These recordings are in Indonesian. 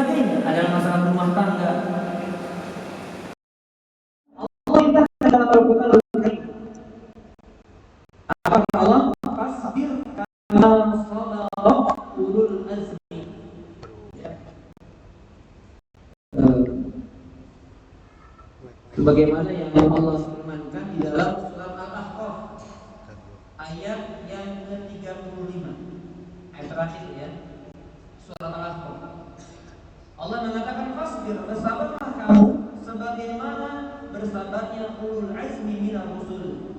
sebagainya adalah masalah rumah tangga. Allah perintahkan dalam Al-Quran apa Allah fasbir kama sabara ulul azmi. Sebagaimana yang Allah firmankan di dalam surat Al-Ahqaf ayat yang ke-35, ayat terakhir ya, surat Al-Ahqaf. Allah mengatakan fasbir, bersabarlah kamu sebagaimana bersabarnya ulul azmi minar rusul,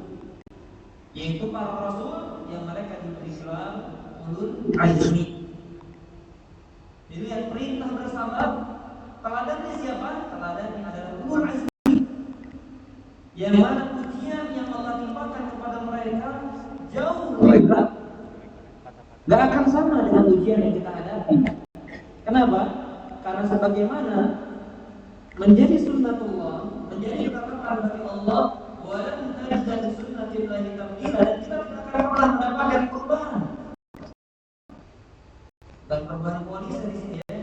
yaitu para rasul yang mereka diberi gelar ulul azmi. Jadi yang perintah bersabar, teladannya siapa? Teladannya adalah ulul azmi, yang mana ujian yang Allah timpakan kepada mereka jauh lebih berat. Gak akan sama dengan ujian yang kita hadapi. Kenapa? Karena sebagaimana menjadi sunnatullah, menjadi ketetapan dari Allah, walan tajida li sunnatillahi tabdila, dan kita tidak akan pernah mendapatkan perubahan. Dan perubahan koalisi di sini ya.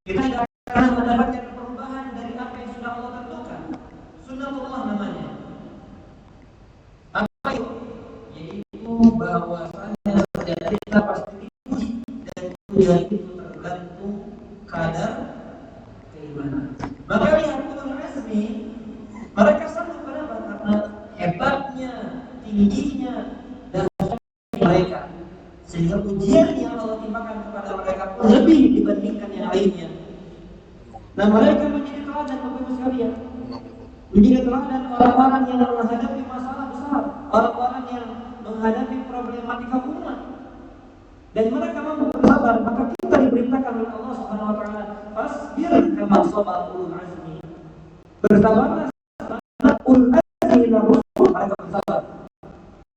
Kita tidak akan mendapatkan perubahan dari apa yang sudah Allah tentukan. Sunnatullah namanya. Apa itu? Yaitu bahwasanya setiap kita pasti diuji, dan ujian itu tergantung kadar keimanan. Maka lihat ulul azmi, mereka sanggup kenapa? Karena hebatnya, tingginya dan mereka, sehingga ujian yang Allah timpakan kepada mereka lebih dibandingkan yang lainnya. Nah, mereka menjadi teladan Bapak Ibu sekalian, menjadi teladan orang-orang yang menghadapi masalah besar, orang-orang yang menghadapi problematika umat, dan mereka mampu bersabar. Maka kita diperintahkan oleh Allah Subhanahu wa taala, fasbir kama sabar ulul azmi. Bersabarlah karena ulul azmi minar rusul, mereka bersabar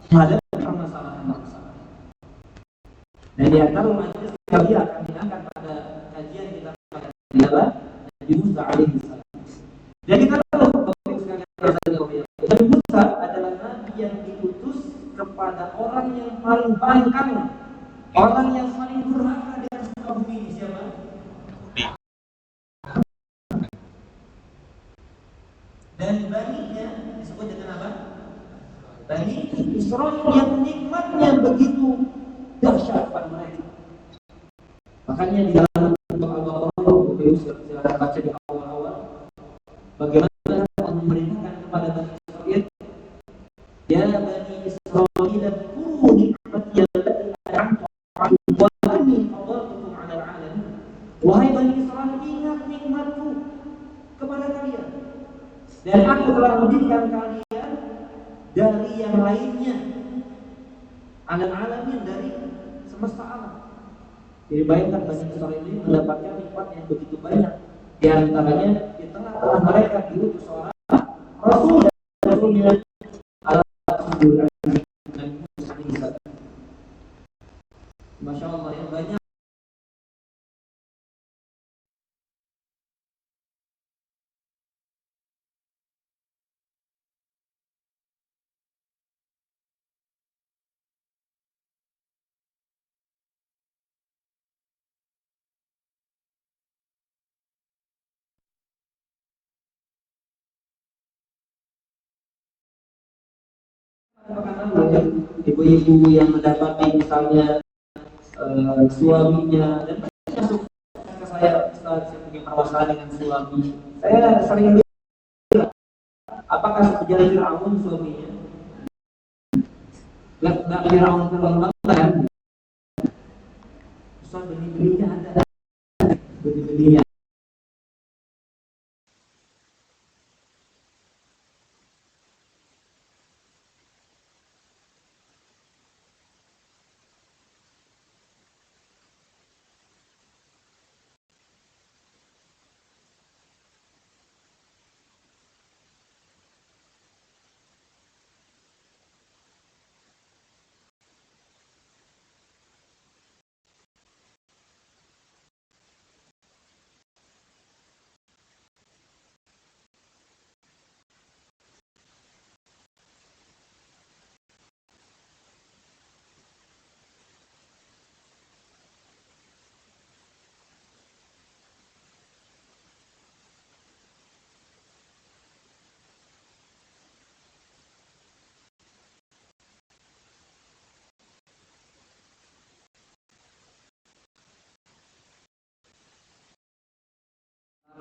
menghadapi permasalahan-permasalahan. Dan di antara majelis kali akan diangkat pada kajian kita pada adalah Nabi Musa alaihi salam. Dan kita tahu Bapak sekalian, Nabi Musa adalah nabi yang diutus kepada orang yang paling pangkal, orang yang paling durhaka di atas bumi ini. Siapa? Dan baninya disebut dengan apa? Bani Israil, yang nikmatnya begitu dahsyat pada mereka. Makanya di dalam Al-Baqarah, silakan baca di awal-awal bagaimana Allah memerintahkan kepada Bani Israil, ya Bani Israil, kuru nikmati allati an'amtu 'alaikum wa anni fadhaltukum 'alal 'alamin. Wahai Bani Israil, ingat nikmatku kepada kalian, dan aku telah menjadikan kalian dari yang lainnya, 'alal 'alamin, dari semesta alam. Jadi bayangkan Bani Israil ini mendapatkan nikmat yang begitu banyak. Di antaranya di tengah-tengah mereka diutus seorang Rasul, dan Rasulnya adalah Nabi Musa alaihissalam. Masya Allah ya, banyak. Ibu-ibu yang mendapati misalnya suaminya, dan masuk ke saya, Ustaz, saya punya permasalahan dengan suami. Saya sering bilang, apakah seperti Fir'aun suaminya? Nggak Fir'aun banget kan? Ustaz, benih-benihnya ada, benih-benihnya.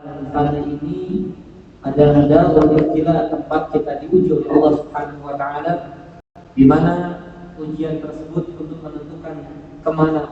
Pada ini ada istilah tempat kita diuji oleh Allah Subhanahu wa taala, di mana ujian tersebut untuk menentukan kemana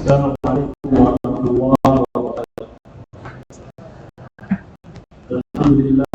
Assalamualaikum warahmatullahi wabarakatuh. Alhamdulillah,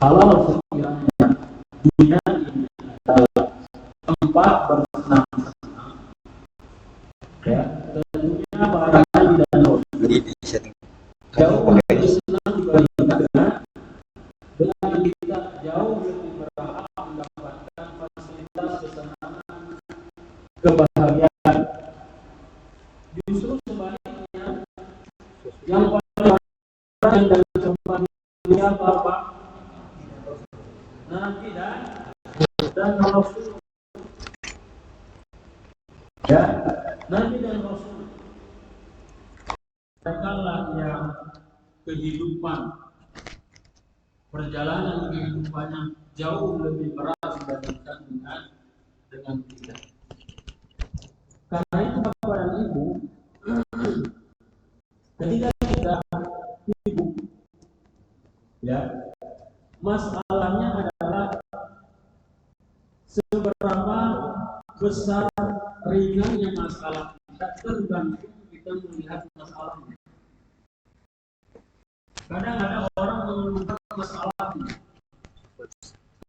kalau sekiranya dunia ini adalah tempat bersenang-senang, ya, tentunya para nabi dan rasul jauh lebih senang dibandingkan dengan kita jauh lebih berhak mendapatkan fasilitas kesenangan, kebahagiaan. Justru sebaliknya, yang paling yang dalam Nabi apa? Nabi dan Rasul. Ya, Nabi dan Rasul. Merekalah yang kehidupan, perjalanan kehidupannya jauh lebih berat dibandingkan dengan kita. Karena itu Bapak dan Ibu, ketika kita hidup, ya, masalahnya adalah seberapa besar ringannya masalah kita tergantung kita melihat masalahnya. Kadang ada orang mengeluhkan masalahnya,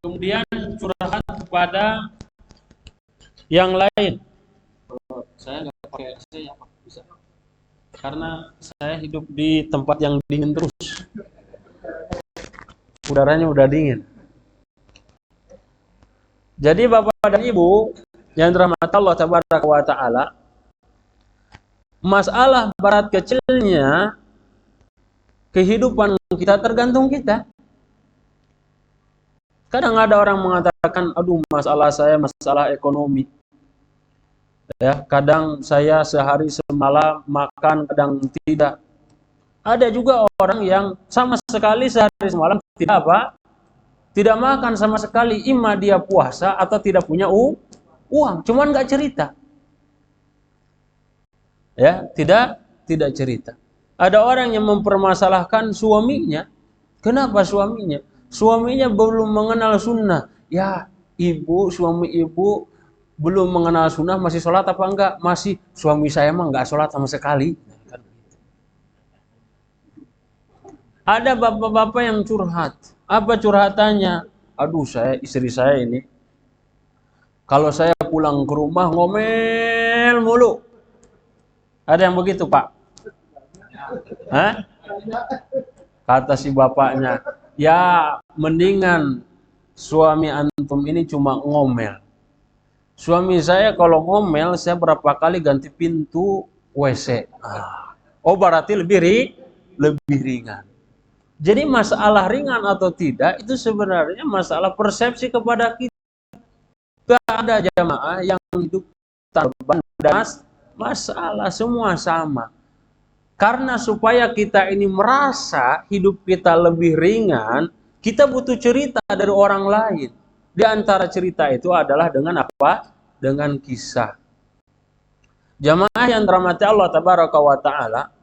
kemudian curhat kepada yang lain. Saya nggak pakai AC apa bisa? Karena saya hidup di tempat yang dingin terus, udaranya udah dingin. Jadi Bapak dan Ibu yang dirahmati Allah Tabaraka wa Ta'ala, masalah berat kecilnya kehidupan kita tergantung kita. Kadang ada orang mengatakan, aduh masalah saya masalah ekonomi. Ya, kadang saya sehari semalam makan, kadang tidak. Ada juga orang yang sama sekali sehari semalam tidak apa? Tidak makan sama sekali, ima dia puasa atau tidak punya uang, cuman nggak cerita. Ya, tidak cerita. Ada orang yang mempermasalahkan suaminya. Kenapa suaminya? Suaminya belum mengenal sunnah. Ya, suami ibu belum mengenal sunnah, masih sholat apa enggak? Masih. Suami saya mah enggak sholat sama sekali. Ada bapak-bapak yang curhat. Apa curhatannya? Aduh, istri saya ini, kalau saya pulang ke rumah ngomel mulu. Ada yang begitu, Pak? Hah? Kata si bapaknya, ya mendingan suami antum ini cuma ngomel. Suami saya kalau ngomel, saya berapa kali ganti pintu WC. Oh, berarti lebih ringan. Jadi masalah ringan atau tidak itu sebenarnya masalah persepsi kepada kita. Ada jamaah yang hidup tanpa masalah, semua sama. Karena supaya kita ini merasa hidup kita lebih ringan, kita butuh cerita dari orang lain. Di antara cerita itu adalah dengan apa? Dengan kisah. Jamaah yang dirahmati Allah Tabaraka wa Ta'ala,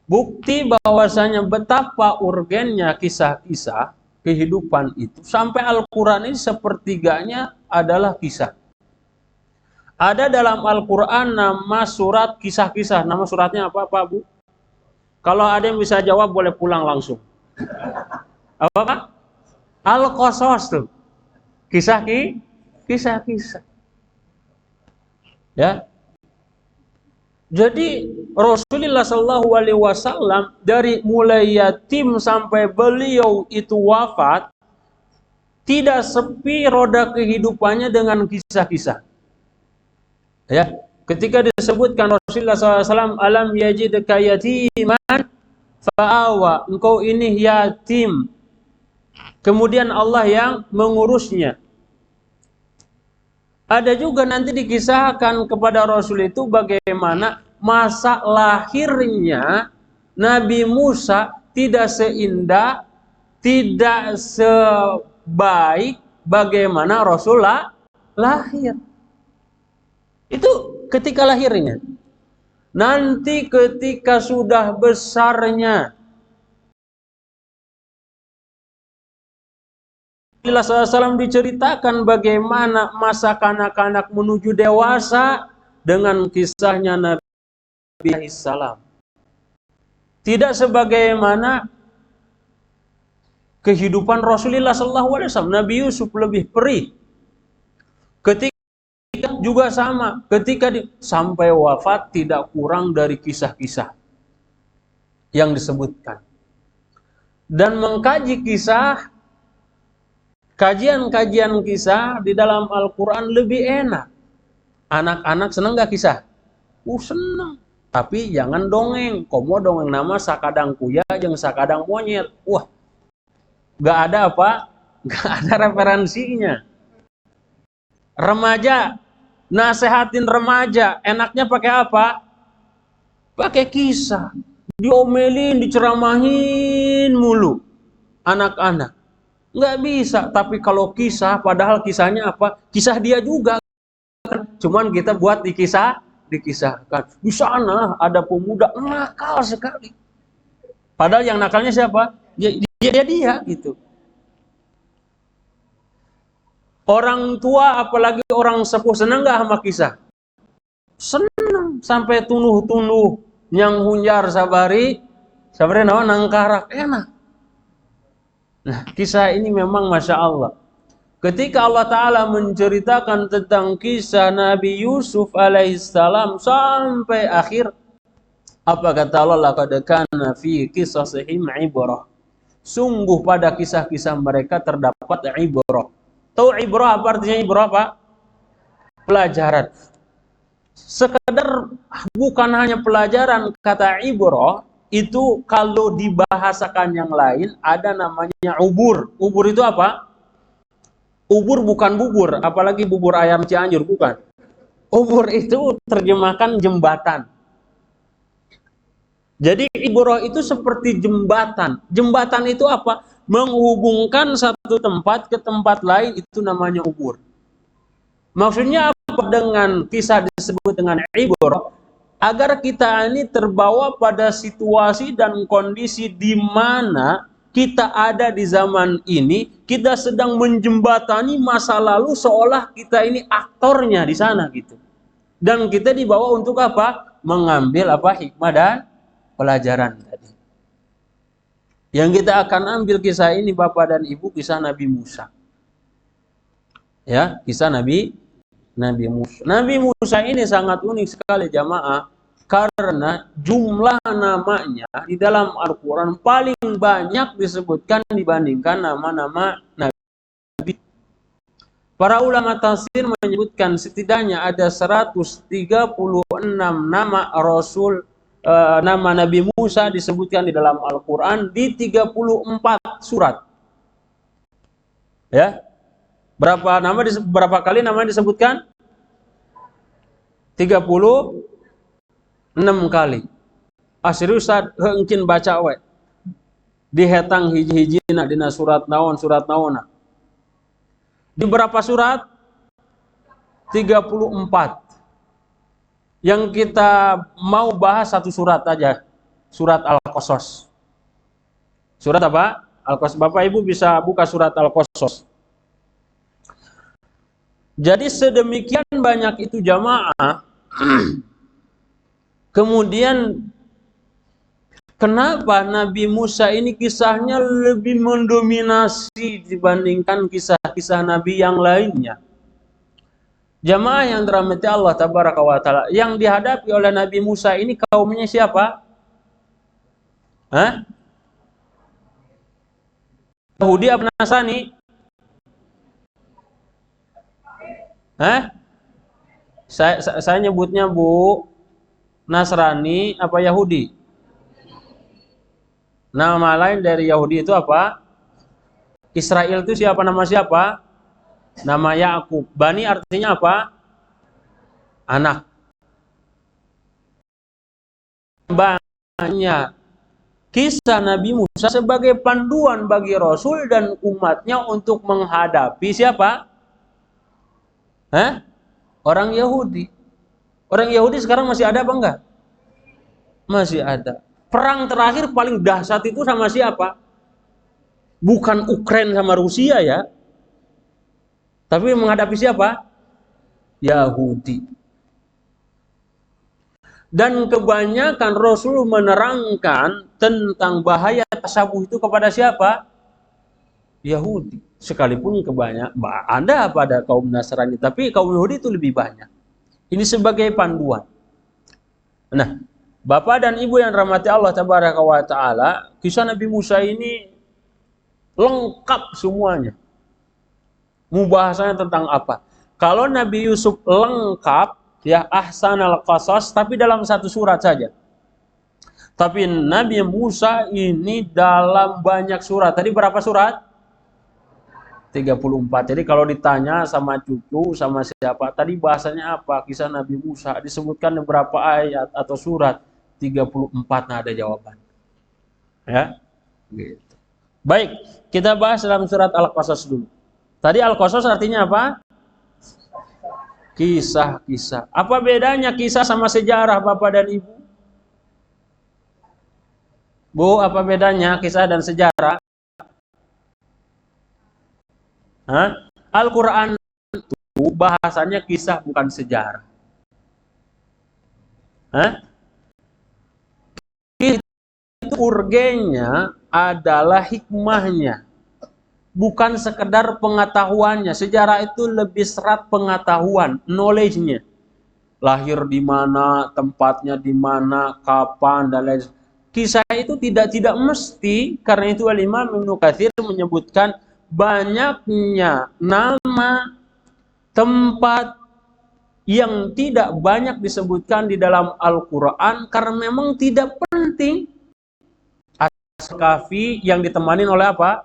bukti bahwasanya betapa urgennya kisah-kisah kehidupan itu. Sampai Al-Quran ini sepertiganya adalah kisah. Ada dalam Al-Quran nama surat kisah-kisah. Nama suratnya apa Pak Bu? Kalau ada yang bisa jawab boleh pulang langsung. Apa Pak? Al-Qasas tuh. Kisah-kisah. Ya. Jadi Rasulullah SAW dari mulai yatim sampai beliau itu wafat, tidak sepi roda kehidupannya dengan kisah-kisah. Ya, ketika disebutkan Rasulullah SAW, alam yajidka yatiman fa'awa, engkau ini yatim, kemudian Allah yang mengurusnya. Ada juga nanti dikisahkan kepada Rasul itu bagaimana masa lahirnya Nabi Musa tidak seindah, tidak sebaik bagaimana Rasulullah lahir. Itu ketika lahirnya. Nanti ketika sudah besarnya, Rasulullah SAW diceritakan bagaimana masa kanak-kanak menuju dewasa dengan kisahnya Nabi SAW. Tidak sebagaimana kehidupan Rasulullah SAW. Nabi Yusuf lebih perih. Ketika juga sama, ketika sampai wafat tidak kurang dari kisah-kisah yang disebutkan. Dan mengkaji kisah, kajian-kajian kisah di dalam Al-Quran lebih enak. Anak-anak senang gak kisah? Senang. Tapi jangan dongeng. Komo dongeng nama sakadang kuya jeung sakadang monyet. Wah, Nggak ada apa? Nggak ada referensinya. Remaja, nasehatin remaja, enaknya pakai apa? Pakai kisah. Diomelin, diceramahin mulu anak-anak. Nggak bisa. Tapi kalau kisah, padahal kisahnya apa? Kisah dia juga. Cuman kita buat dikisahkan. Di sana ada pemuda nakal sekali. Padahal yang nakalnya siapa? Dia gitu. Orang tua apalagi orang sepuh senang nggak sama kisah? Senang sampai tunuh-tunuh yang hunjar sabari naon nangkarak enak. Nah, kisah ini memang Masya Allah. Ketika Allah Ta'ala menceritakan tentang kisah Nabi Yusuf alaihissalam sampai akhir, apa kata Allah? Laqad kana fi qisasihim ibrah. Sungguh pada kisah-kisah mereka terdapat ibrah. Tahu ibrah apa artinya ibrah, Pak? Pelajaran. Sekedar bukan hanya pelajaran, kata ibrah itu kalau dibahasakan yang lain ada namanya ubur. Ubur itu apa? Ubur bukan bubur, apalagi bubur ayam Cianjur, bukan. Ubur itu terjemahkan jembatan. Jadi ibrah itu seperti jembatan. Jembatan itu apa? Menghubungkan satu tempat ke tempat lain, itu namanya ubur. Maksudnya apa dengan kisah disebut dengan ibrah? Agar kita ini terbawa pada situasi dan kondisi di mana kita ada di zaman ini, kita sedang menjembatani masa lalu seolah kita ini aktornya di sana gitu. Dan kita dibawa untuk apa? Mengambil apa? Hikmah dan pelajaran tadi. Yang kita akan ambil kisah ini Bapak dan Ibu, kisah Nabi Musa. Ya, kisah Nabi Musa. Nabi Musa ini sangat unik sekali jamaah, karena jumlah namanya di dalam Al-Quran paling banyak disebutkan dibandingkan nama-nama Nabi. Para ulama tafsir menyebutkan setidaknya ada 136 nama Rasul, nama Nabi Musa disebutkan di dalam Al-Quran di 34 surat. Ya. Berapa kali nama disebutkan? 36 kali. Asri Ustaz mungkin baca we. Dihetang hiji-hijina dina surat naon. Di berapa surat? 34. Yang kita mau bahas satu surat aja. Surat Al-Qasas. Surat apa? Al-Qasas. Bapak Ibu bisa buka surat Al-Qasas. Jadi sedemikian banyak itu jamaah. Kemudian kenapa Nabi Musa ini kisahnya lebih mendominasi dibandingkan kisah-kisah Nabi yang lainnya? Jamaah yang dirahmati Allah Tabaraka wa Ta'ala, yang dihadapi oleh Nabi Musa ini kaumnya siapa? Yahudi apa Nasrani? Saya nyebutnya Bu, Nasrani apa Yahudi? Nama lain dari Yahudi itu apa? Israel itu siapa, nama siapa? Nama Yakub. Bani artinya apa? Anak. Banyak kisah Nabi Musa sebagai panduan bagi Rasul dan umatnya untuk menghadapi siapa? Orang Yahudi. Orang Yahudi sekarang masih ada apa enggak? Masih ada. Perang terakhir paling dahsyat itu sama siapa? Bukan Ukraina sama Rusia ya. Tapi menghadapi siapa? Yahudi. Dan kebanyakan Rasul menerangkan tentang bahaya tasabuh itu kepada siapa? Yahudi. Sekalipun kebanyakan ada pada kaum Nasrani, tapi kaum Yahudi itu lebih banyak. Ini sebagai panduan. Nah, Bapak dan Ibu yang rahmati Allah Tabaraka wa Ta'ala, kisah Nabi Musa ini lengkap semuanya. Bahasanya tentang apa? Kalau Nabi Yusuf lengkap, ya ahsanal qasas, tapi dalam satu surat saja. Tapi Nabi Musa ini dalam banyak surat. Tadi berapa surat? 34. Jadi kalau ditanya sama cucu, sama siapa, tadi bahasanya apa? Kisah Nabi Musa, disebutkan beberapa ayat atau surat, 34, nah ada jawaban. Ya, gitu. Baik, kita bahas dalam surat Al-Qasas dulu. Tadi Al-Qasas artinya apa? Kisah-kisah. Apa bedanya kisah sama sejarah, Bapak dan Ibu? Bu, apa bedanya kisah dan sejarah? Hah? Al-Quran itu bahasanya kisah bukan sejarah. Hah? Itu urgennya adalah hikmahnya, bukan sekedar pengetahuannya. Sejarah itu lebih serat pengetahuan, knowledge-nya. Lahir di mana, tempatnya di mana, kapan, dan lain sebagainya. Kisah itu tidak mesti, karena itu Al-Imam Ibnu Katsir menyebutkan banyaknya nama, tempat yang tidak banyak disebutkan di dalam Al-Quran karena memang tidak penting. Kahfi yang ditemani oleh apa?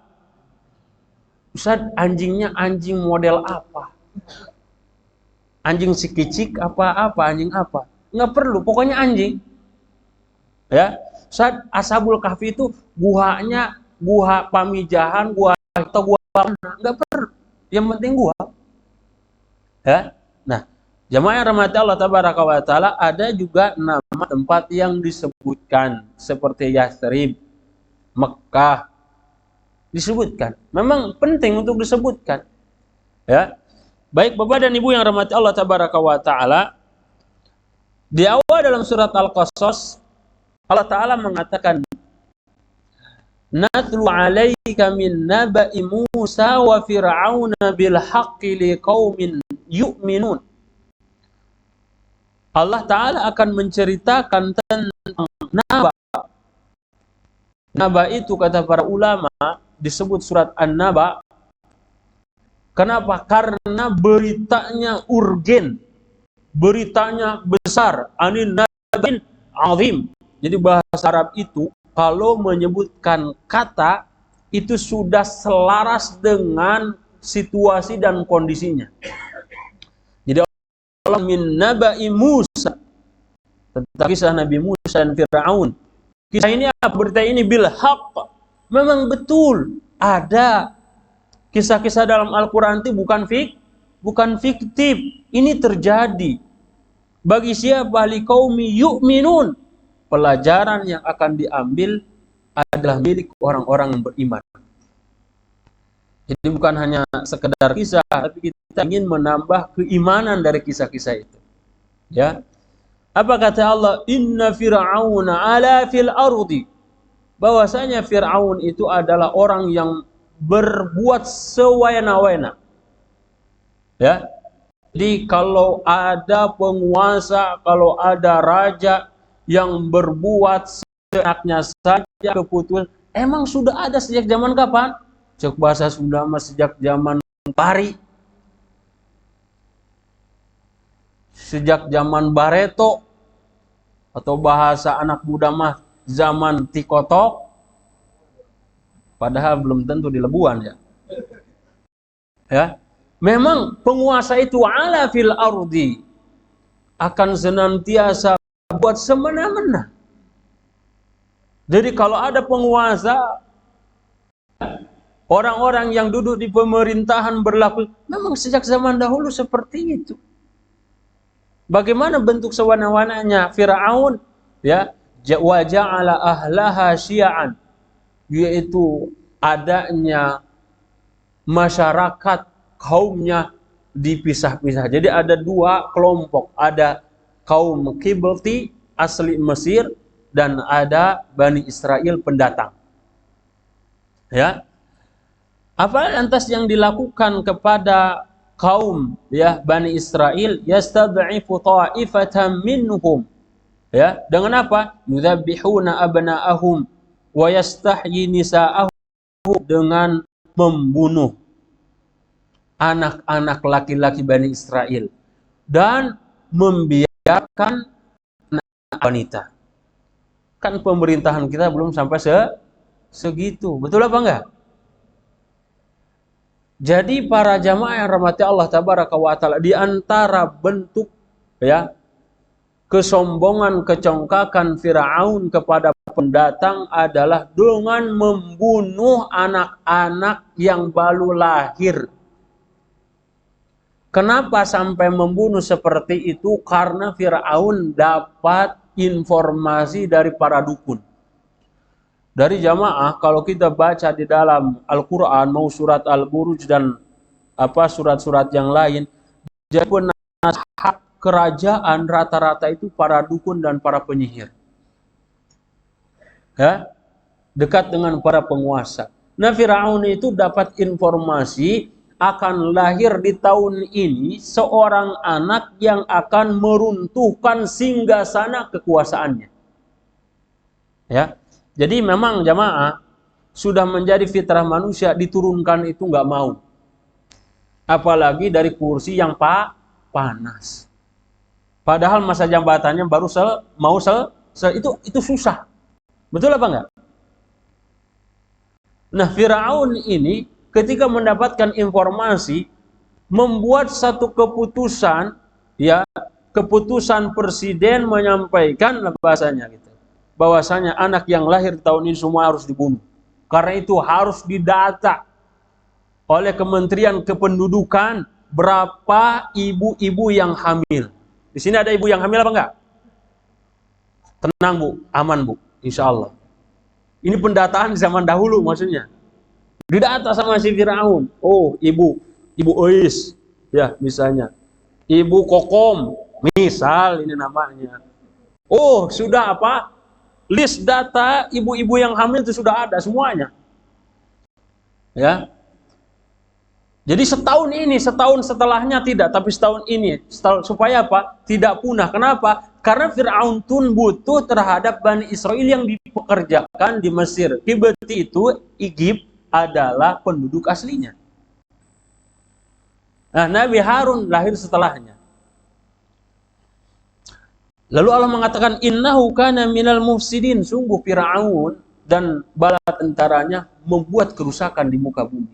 Ustaz, anjingnya anjing model apa? Anjing si kicik apa, anjing apa? Nggak perlu, pokoknya anjing. Ya, Ustaz, Ashabul Kahfi itu guhanya guha Pamijahan, guha atau guha mana? Nggak perlu. Yang penting guha. Ya. Nah, jamaah yang rahmati Allah tabaraka wa taala, ada juga nama tempat yang disebutkan seperti Yathrib, Mekah, disebutkan. Memang penting untuk disebutkan. Ya. Baik Bapak dan Ibu yang rahmati Allah tabaraka wa taala, di awal dalam surat Al-Qasas Allah taala mengatakan, "Natlu 'alaika min naba'i Musa wa Fir'auna bil haqqi liqaumin yu'minun." Allah taala akan menceritakan tentang naba. Naba itu kata para ulama disebut surat An-Naba. Kenapa? Karena beritanya urgen, beritanya besar. Anin nabin azim. Jadi bahasa Arab itu kalau menyebutkan kata itu sudah selaras dengan situasi dan kondisinya. Jadi Allah min naba'i Musa, tentang kisah Nabi Musa dan Fir'aun. Kisah ini apa? Berita ini bil haqq. Memang betul ada kisah-kisah dalam Al-Quran itu bukan fiktif. Ini terjadi. Bagi siapa? Liqaumi yu'minun. Pelajaran yang akan diambil adalah milik orang-orang yang beriman. Jadi bukan hanya sekedar kisah, tapi kita ingin menambah keimanan dari kisah-kisah itu. Ya. Apa kata Allah? Inna fir'auna ala fil ardi. Bahwasanya Fir'aun itu adalah orang yang berbuat sewayana-wayana. Ya. Jadi kalau ada penguasa, kalau ada raja yang berbuat seenaknya saja, keputusan, emang sudah ada sejak zaman kapan? Cek bahasa Sunda mas sejak zaman Pari, sejak zaman Bareto, atau bahasa anak muda mah zaman Tikotok, padahal belum tentu di Lebuan ya. Ya, memang penguasa itu ala fil ardi akan senantiasa buat semena-mena. Jadi kalau ada penguasa, orang-orang yang duduk di pemerintahan berlaku, memang sejak zaman dahulu seperti itu. Bagaimana bentuk sewana-wananya Fir'aun? Ya, wa ja'ala ahlaha syi'an, yaitu adanya masyarakat kaumnya dipisah-pisah. Jadi ada dua kelompok, ada kaum Qibti asli Mesir dan ada Bani Israel pendatang. Ya. Apa lantas yang dilakukan kepada kaum ya Bani Israel? Yastad'ifu ta'ifatan minhum. Ya, dengan apa? Yudzabbihuna abna'ahum wa yastahyi nisa'ahum, dengan membunuh anak-anak laki-laki Bani Israel dan membiarkan anak wanita. Kan pemerintahan kita belum sampai segitu. Betul apa enggak? Jadi para jamaah yang rahmati Allah tabaraka wa taala, di antara bentuk ya kesombongan, kecongkakan Firaun kepada pendatang adalah dengan membunuh anak-anak yang baru lahir. Kenapa sampai membunuh seperti itu? Karena Firaun dapat informasi dari para dukun. Dari jamaah, kalau kita baca di dalam Al-Quran, mau surat Al-Buruj dan surat-surat yang lain, jadi penasihat kerajaan rata-rata itu para dukun dan para penyihir. Ya, dekat dengan para penguasa. Nah, Firaun itu dapat informasi akan lahir di tahun ini seorang anak yang akan meruntuhkan singgasana kekuasaannya. Ya. Jadi memang jamaah sudah menjadi fitrah manusia diturunkan itu nggak mau. Apalagi dari kursi yang panas. Padahal masa jabatannya baru itu susah. Betul apa enggak? Nah, Firaun ini ketika mendapatkan informasi membuat satu keputusan, ya, keputusan presiden menyampaikan bahasanya gitu. Bahwasanya anak yang lahir tahun ini semua harus dibunuh. Karena itu harus didata oleh Kementerian Kependudukan berapa ibu-ibu yang hamil. Di sini ada ibu yang hamil apa enggak? Tenang Bu, aman Bu, insya Allah. Ini pendataan zaman dahulu maksudnya. Didata sama si Firaun. Oh, ibu Ois, ya misalnya. Ibu Kokom, misal ini namanya. Oh, sudah apa? List data ibu-ibu yang hamil itu sudah ada semuanya. Ya. Jadi setahun setelahnya tidak, tapi setahun ini. Supaya apa? Tidak punah. Kenapa? Karena Fir'aun tun butuh terhadap Bani Israel yang dipekerjakan di Mesir. Kibti itu, Egypt adalah penduduk aslinya. Nah, Nabi Harun lahir setelahnya. Lalu Allah mengatakan innahu kana minal mufsidin, sungguh Firaun dan bala tentaranya membuat kerusakan di muka bumi.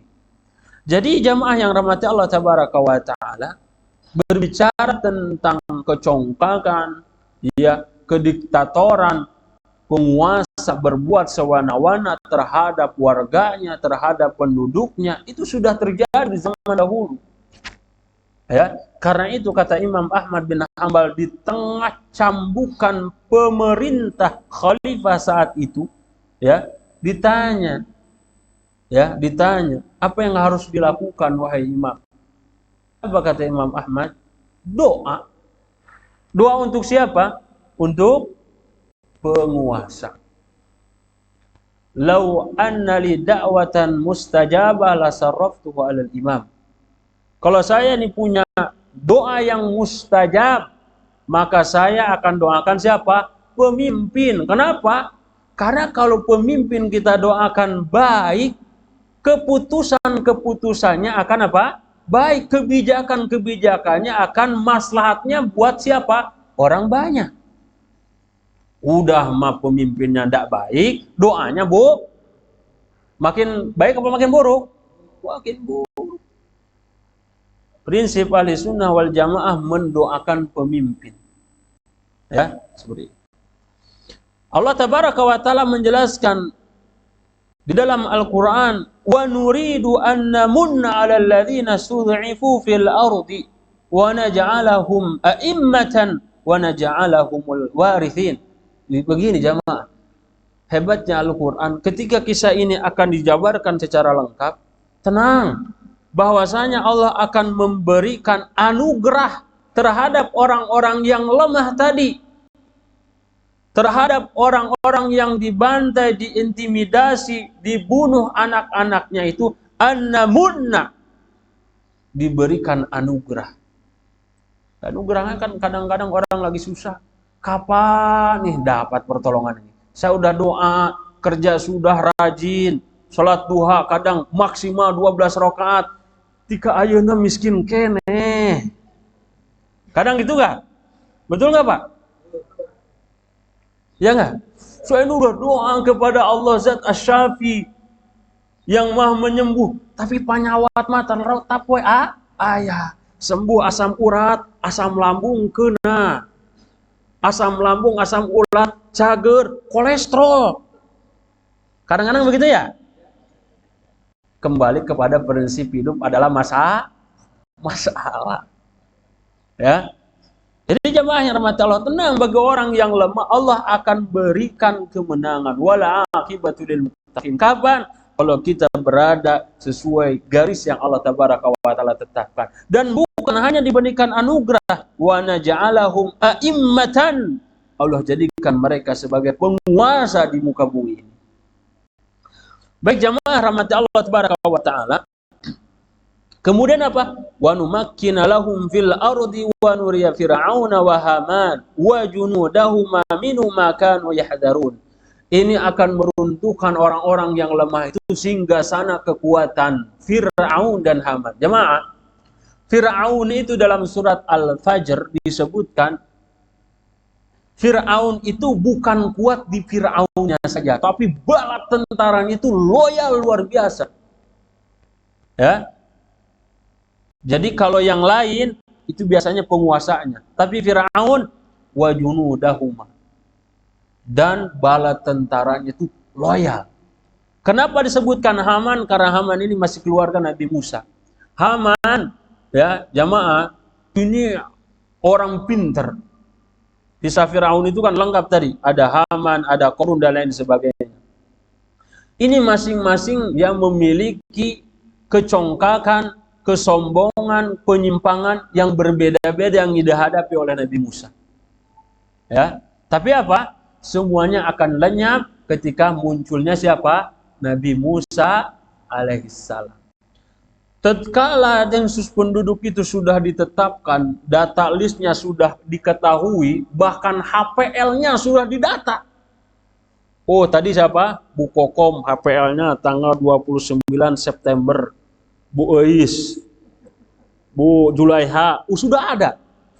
Jadi jamaah yang rahmati Allah tabaraka wa taala berbicara tentang kecongkakan, ya, kediktatoran, penguasa berbuat sewana-wana terhadap warganya, terhadap penduduknya, itu sudah terjadi di zaman dahulu. Ya, karena itu kata Imam Ahmad bin Hanbal, di tengah cambukan pemerintah khalifah saat itu, ya, ditanya, apa yang harus dilakukan wahai Imam? Apa kata Imam Ahmad? Doa. Doa untuk siapa? Untuk penguasa. Lau anna li da'watan mustajabah la sarraftuhu 'alal imam. Kalau saya ini punya doa yang mustajab, maka saya akan doakan siapa? Pemimpin. Kenapa? Karena kalau pemimpin kita doakan baik, keputusan-keputusannya akan apa? Baik. Kebijakan-kebijakannya akan maslahatnya buat siapa? Orang banyak. Udah mah pemimpinnya tidak baik, doanya makin baik apa makin buruk? Makin buruk. Prinsip Ahlussunnah wal Jamaah mendoakan pemimpin. Ya, seperti itu. Allah tabaraka wa taala menjelaskan di dalam Al-Qur'an, "Wa nuridu an namunna 'alal ladzina stud'ifu fil ardi wa naj'alahum a'immatan wa naj'alahumul warithin." Begini jamaah. Hebatnya Al-Qur'an, ketika kisah ini akan dijabarkan secara lengkap, tenang. Bahwasanya Allah akan memberikan anugerah terhadap orang-orang yang lemah tadi, terhadap orang-orang yang dibantai, diintimidasi, dibunuh anak-anaknya itu, an-namunna, diberikan anugerah. Anugerahnya kan kadang-kadang orang lagi susah, kapan nih dapat pertolongan ini? Saya udah doa, kerja sudah rajin, sholat duha kadang maksimal 12 rakaat, tika ayeuna miskin kene. Kadang gitu gak? Betul gak Pak? Ya gak? Saya udah doa kepada Allah Zat Asy-Syafi, yang maha menyembuh. Tapi panyawat mata rotap we ayah. Sembuh asam urat, asam lambung kena. Asam lambung, asam urat, cager, kolesterol. Kadang-kadang begitu ya. Kembali kepada prinsip hidup adalah masalah. Ya. Jadi jemaah yang rahmati Allah, tenang bagi orang yang lemah, Allah akan berikan kemenangan. Wala aqibatu lil muttaqin. Kapan? Kalau kita berada sesuai garis yang Allah tabaraka wa taala tetapkan. Dan bukan hanya diberikan anugerah, wa naj'alahum a'immatan. Allah jadikan mereka sebagai penguasa di muka bumi ini. Baik jemaah rahmati Allah tabaraka wa taala. Kemudian apa? Wa numakkina lahum fil ardi wa nuriya fir'auna wa haman wa junudahuma minhum ma kanu yahdharun. Ini akan meruntuhkan orang-orang yang lemah itu sehingga sana kekuatan Fir'aun dan Haman. Jemaah, Fir'aun itu dalam surat Al-Fajr disebutkan Fir'aun itu bukan kuat di Fir'aunnya saja, tapi bala tentaranya itu loyal luar biasa. Ya. Jadi kalau yang lain itu biasanya penguasanya, tapi Fir'aun wa junudahuma dan bala tentaranya itu loyal. Kenapa disebutkan Haman? Karena Haman ini masih keluarga Nabi Musa. Haman, ya jamaah, ini orang pinter. Kisah Firaun itu kan lengkap tadi, ada Haman, ada Qarun dan lain sebagainya. Ini masing-masing yang memiliki kecongkakan, kesombongan, penyimpangan yang berbeda-beda yang dihadapi oleh Nabi Musa. Ya, tapi apa? Semuanya akan lenyap ketika munculnya siapa? Nabi Musa alaihissalam. Tatkala densus penduduk itu sudah ditetapkan, data listnya sudah diketahui, bahkan HPL-nya sudah didata. Oh, tadi siapa? Bu Kokom, HPL-nya tanggal 29 September. Bu Eis, Bu Julaiha, sudah ada.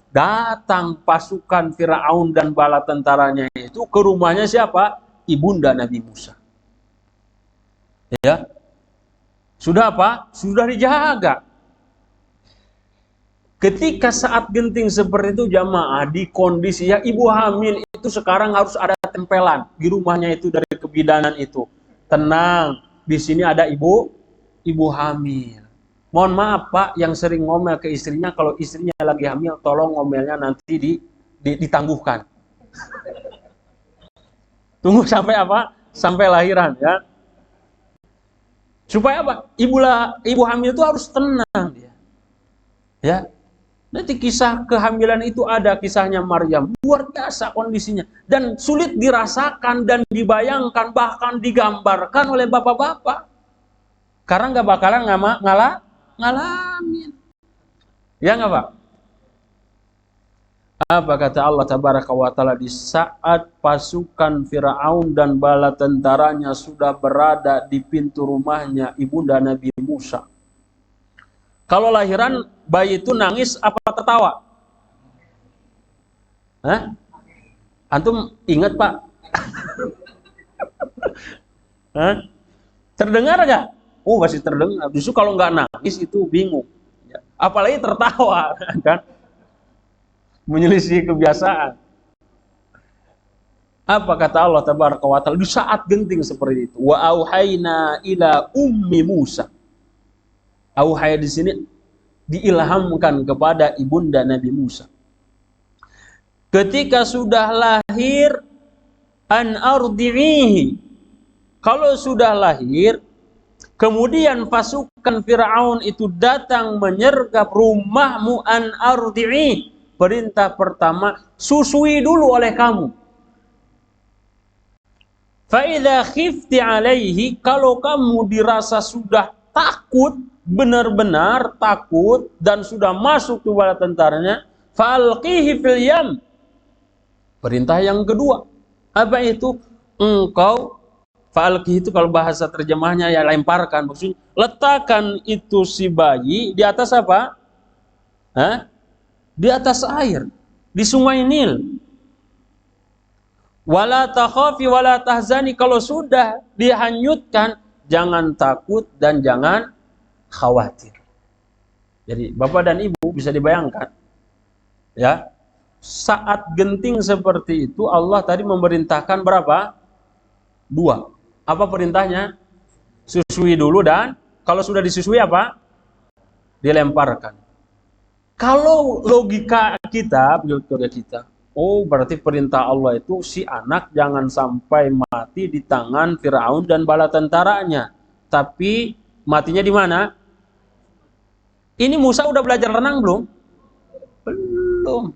Datang pasukan Firaun dan bala tentaranya itu ke rumahnya siapa? Ibunda Nabi Musa. Ya. Sudah apa? Sudah dijaga. Ketika saat genting seperti itu jamaah di kondisi ya ibu hamil itu sekarang harus ada tempelan di rumahnya itu dari kebidanan itu. Tenang, di sini ada ibu hamil. Mohon maaf Pak, yang sering ngomel ke istrinya, kalau istrinya lagi hamil, tolong ngomelnya nanti ditangguhkan. Tunggu sampai apa? Sampai lahiran ya. Supaya apa? Ibu hamil itu harus tenang dia. Ya. Nanti kisah kehamilan itu ada kisahnya Maryam, luar biasa kondisinya dan sulit dirasakan dan dibayangkan bahkan digambarkan oleh bapak-bapak. Karena nggak bakalan ngalamin. Ya nggak Pak? Apa kata Allah tabaraka wa taala di saat pasukan Firaun dan bala tentaranya sudah berada di pintu rumahnya ibunda Nabi Musa. Kalau lahiran bayi itu nangis apa tertawa? Hah? Antum ingat Pak? Hah? Terdengar nggak? Oh masih terdengar. Justru kalau nggak nangis itu bingung. Ya. Apalagi tertawa, kan? Menyelisih kebiasaan. Apa kata Allah tabaraka wa taala di saat genting seperti itu? Wa auhayna ila ummi Musa. Auhay di sini diilhamkan kepada ibunda Nabi Musa. Ketika sudah lahir an ardi'ihi. Kalau sudah lahir kemudian pasukan Firaun itu datang menyergap rumahmu an ardi'i. Perintah pertama, susui dulu oleh kamu. Fa idza khifti alaihi, kalau kamu dirasa sudah takut, benar-benar takut dan sudah masuk ke bala tentaranya, falqihi fil yam. Perintah yang kedua, apa itu? Engkau falqihi itu kalau bahasa terjemahnya ya lemparkan, maksudnya letakkan itu si bayi di atas apa? Hah? Di atas air, di sungai Nil. Wala takhafi wala tahzani, kalau sudah dihanyutkan jangan takut, dan jangan khawatir. Jadi Bapak dan Ibu bisa dibayangkan, ya, saat genting seperti itu Allah tadi memerintahkan berapa? 2. Apa perintahnya? Susui dulu, dan kalau sudah disusui apa? Dilemparkan. Kalau logika kita, oh berarti perintah Allah itu si anak jangan sampai mati di tangan Firaun dan bala tentaranya. Tapi matinya di mana? Ini Musa udah belajar renang belum? Belum.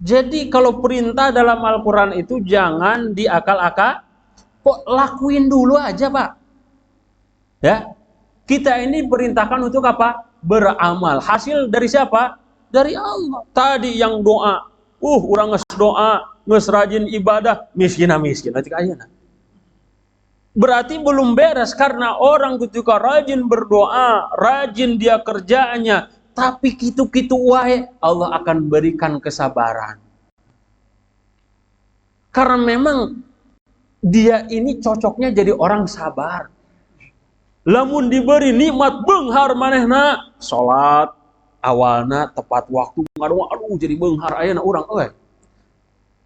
Jadi kalau perintah dalam Al-Quran itu jangan diakal-akal, kok lakuin dulu aja Pak. Ya, kita ini perintahkan untuk apa? Beramal. Hasil dari siapa? Dari Allah. Tadi yang doa, orang doa, rajin ibadah, miskin. Nanti kayaknya. Berarti belum beres, karena orang ketika rajin berdoa, rajin dia kerjaannya, tapi kitu-kitu wae, Allah akan berikan kesabaran. Karena memang dia ini cocoknya jadi orang sabar. Lamun diberi nikmat beunghar manehna, salat awalna tepat waktu, aduh jadi beunghar ayeuna urang euy.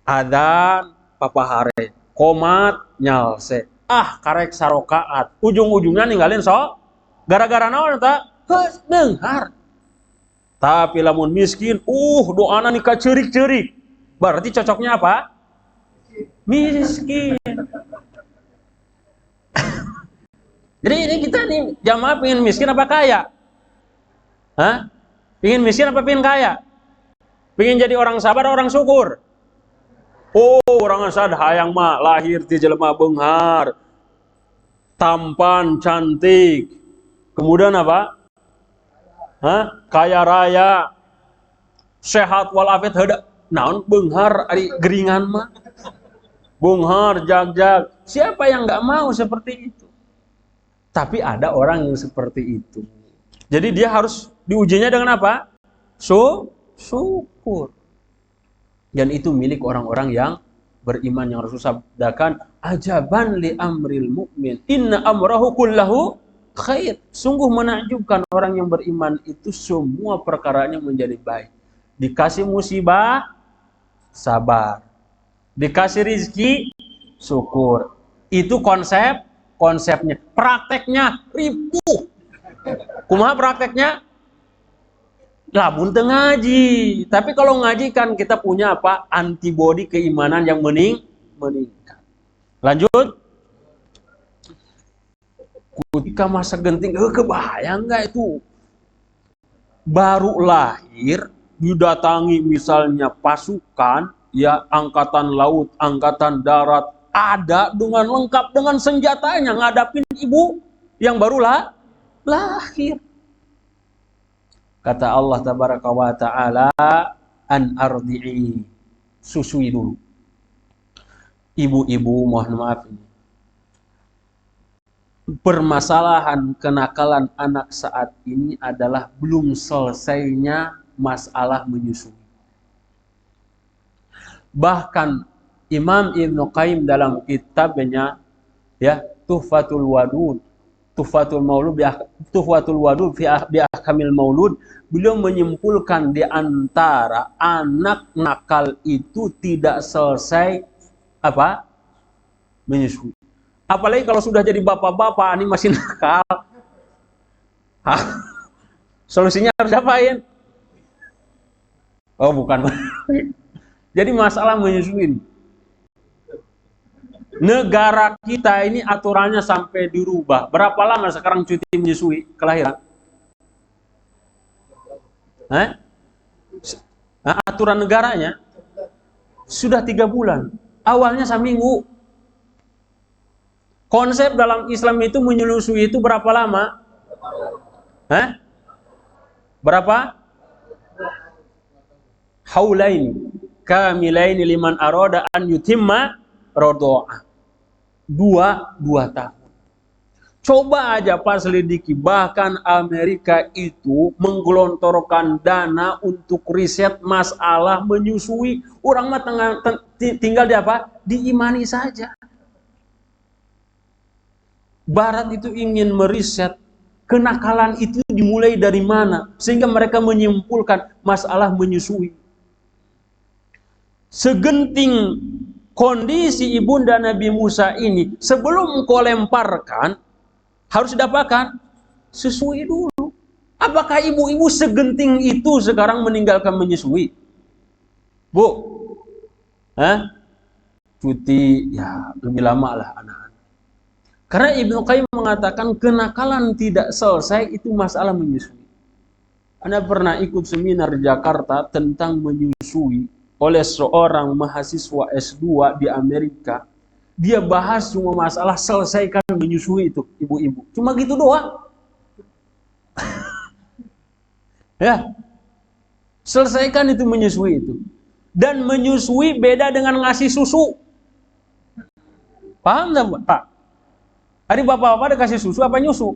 Adzan papahare, qomat nyalse. Karek sarokaat. Ujung-ujungnya ninggalin gara-gara naon eta? Heus beunghar. Tapi lamun miskin, doana nikah cerik-cerik. Berarti cocoknya apa? Miskin. Jadi ini kita nih jamaah pengen miskin apa kaya? Hah? Pengen miskin apa pengen kaya? Pengen jadi orang sabar, orang syukur? Orang asad hayang mah lahir ti jelema beunghar, tampan, cantik. Kemudian apa? Kaya raya, sehat walafiat heuda. Naon beunghar ari geringan mah? Beunghar jag-jag. Siapa yang enggak mau seperti itu? Tapi ada orang yang seperti itu. Jadi dia harus diujinya dengan apa? Syukur. Dan itu milik orang-orang yang beriman, yang Rasul sabdakan, ajaban li amril mu'min, inna amrahu kullahu khair. Sungguh menakjubkan orang yang beriman itu semua perkaranya menjadi baik. Dikasih musibah, sabar. Dikasih rizki, syukur. Itu konsepnya. Prakteknya ripuh. Kumaha prakteknya? Labun teu ngaji. Tapi kalau ngaji kan kita punya apa? Antibodi keimanan yang meningkat. Lanjut. Ketika masa genting, kebayang nggak itu? Baru lahir, didatangi misalnya pasukan, ya angkatan laut, angkatan darat, ada dengan lengkap dengan senjatanya ngadapin ibu yang barulah lahir. Kata Allah tabaraka wa ta'ala, an ardi'i, susui dulu. Ibu-ibu, mohon maaf ini. Permasalahan kenakalan anak saat ini adalah belum selesainya masalah menyusui. Bahkan Imam Ibnu Qayyim dalam kitabnya, ya, Tuhfatul Wadud fi ahkamil maulud, beliau menyimpulkan di antara anak nakal itu tidak selesai apa? Menyusui. Apalagi kalau sudah jadi bapak-bapak, ini masih nakal. Solusinya harus apain? Oh, bukan. Jadi masalah menyusui. Negara kita ini aturannya sampai dirubah. Berapa lama sekarang cuti menyusui kelahiran? Aturan negaranya sudah 3 bulan. Awalnya seminggu. Konsep dalam Islam itu menyusui itu berapa lama? Berapa? Haulaini kamilaini liman arada an yutimma rodoa. 2 tahun. Coba aja Pak selidiki, bahkan Amerika itu menggelontorkan dana untuk riset masalah menyusui. Orang mah tinggal di apa? Diimani saja. Barat itu ingin meriset kenakalan itu dimulai dari mana, sehingga mereka menyimpulkan masalah menyusui. Segenting kondisi ibunda Nabi Musa ini, sebelum kau lemparkan, harus dapatkan susui dulu. Apakah ibu-ibu segenting itu sekarang meninggalkan menyusui? Bu, cuti ya lebih lama lah anak-anak. Karena Ibnu Qayyim mengatakan kenakalan tidak selesai itu masalah menyusui. Anda pernah ikut seminar di Jakarta tentang menyusui oleh seorang mahasiswa S2 di Amerika. Dia bahas cuma masalah selesaikan menyusui itu, ibu-ibu. Cuma gitu doang. Ya. Selesaikan itu menyusui itu. Dan menyusui beda dengan ngasih susu. Paham enggak, Pak? Hari bapak-bapak dikasih susu apa nyusu?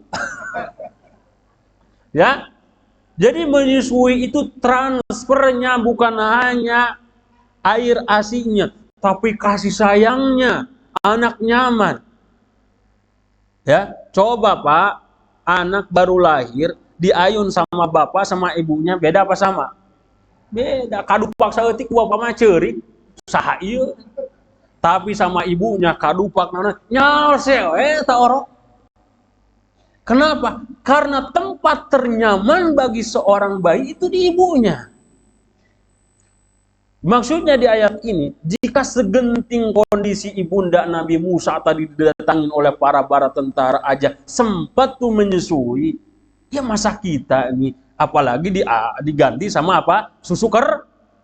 Ya. Jadi menyusui itu transfernya bukan hanya air asinya, tapi kasih sayangnya, anak nyaman. Ya, coba Pak, anak baru lahir diayun sama bapak sama ibunya beda apa sama? Beda. Kadupak saeutik bapak mah ceurik, saha ieu? Tapi sama ibunya kadupak nana nyalsel ta orok. Kenapa? Karena tempat ternyaman bagi seorang bayi itu di ibunya. Maksudnya di ayat ini, jika segenting kondisi ibunda Nabi Musa tadi didatangin oleh para bara tentara aja sempat tuh menyusui, ya masa kita ini apalagi diganti sama apa? Susu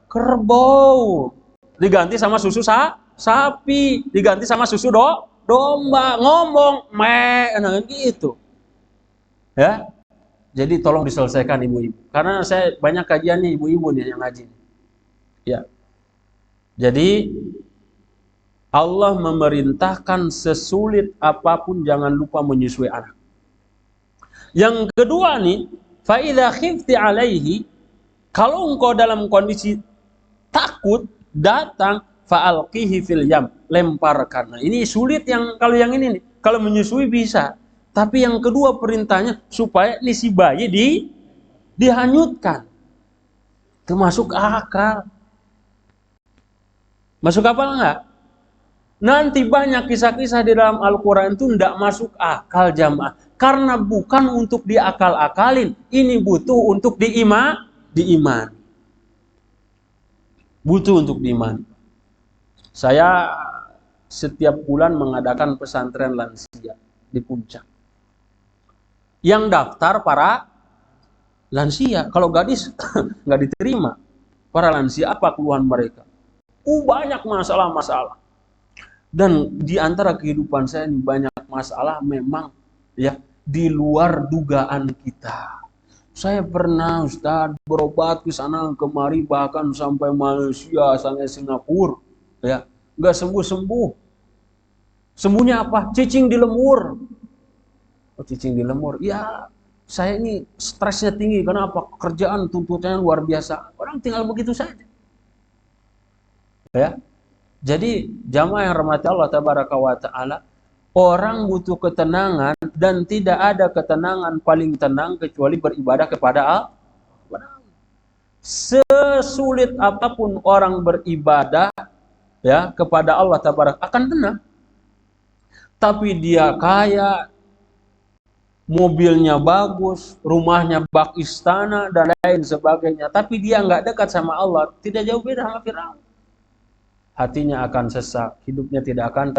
kerbau. Diganti sama susu sapi, diganti sama susu domba, ngomong nah gitu. Ya. Jadi tolong diselesaikan ibu-ibu. Karena saya banyak kajian nih ibu-ibu nih yang ngaji. Ya. Jadi Allah memerintahkan sesulit apapun jangan lupa menyusui anak. Yang kedua nih, fa idza khifti alaihi, kalau engkau dalam kondisi takut datang fa'alqihi fil yam, lemparkan. Nah, ini sulit kalau yang ini nih. Kalau menyusui bisa. Tapi yang kedua perintahnya supaya nih si bayi dihanyutkan. Termasuk akal. Masuk akal enggak? Nanti banyak kisah-kisah di dalam Al-Quran itu tidak masuk akal jamaah. Karena bukan untuk diakal-akalin. Ini butuh untuk diiman. Butuh untuk diiman. Saya setiap bulan mengadakan pesantren lansia di Puncak. Yang daftar para lansia. Kalau gadis nggak diterima. Para lansia apa keluhan mereka? Banyak masalah-masalah. Dan di antara kehidupan saya ini banyak masalah memang ya di luar dugaan kita. Saya pernah Ustaz berobat ke sana kemari bahkan sampai Malaysia, sampai Singapura, ya nggak sembuh-sembuh. Sembuhnya apa? Cicing di lemur. Oh, cicing di lemur. Ya, saya ini stresnya tinggi karena apa? Kerjaan tuntutannya luar biasa. Orang tinggal begitu saja. Ya. Jadi jamaah yang rahmati Allah tabaraka wa taala, orang butuh ketenangan dan tidak ada ketenangan paling tenang kecuali beribadah kepada Allah. Sesulit apapun orang beribadah ya kepada Allah tabaraka akan tenang. Tapi dia kaya, mobilnya bagus, rumahnya bak istana dan lain sebagainya, tapi dia nggak dekat sama Allah, tidak jauh beda sama Firaun. Hatinya akan sesak, hidupnya tidak akan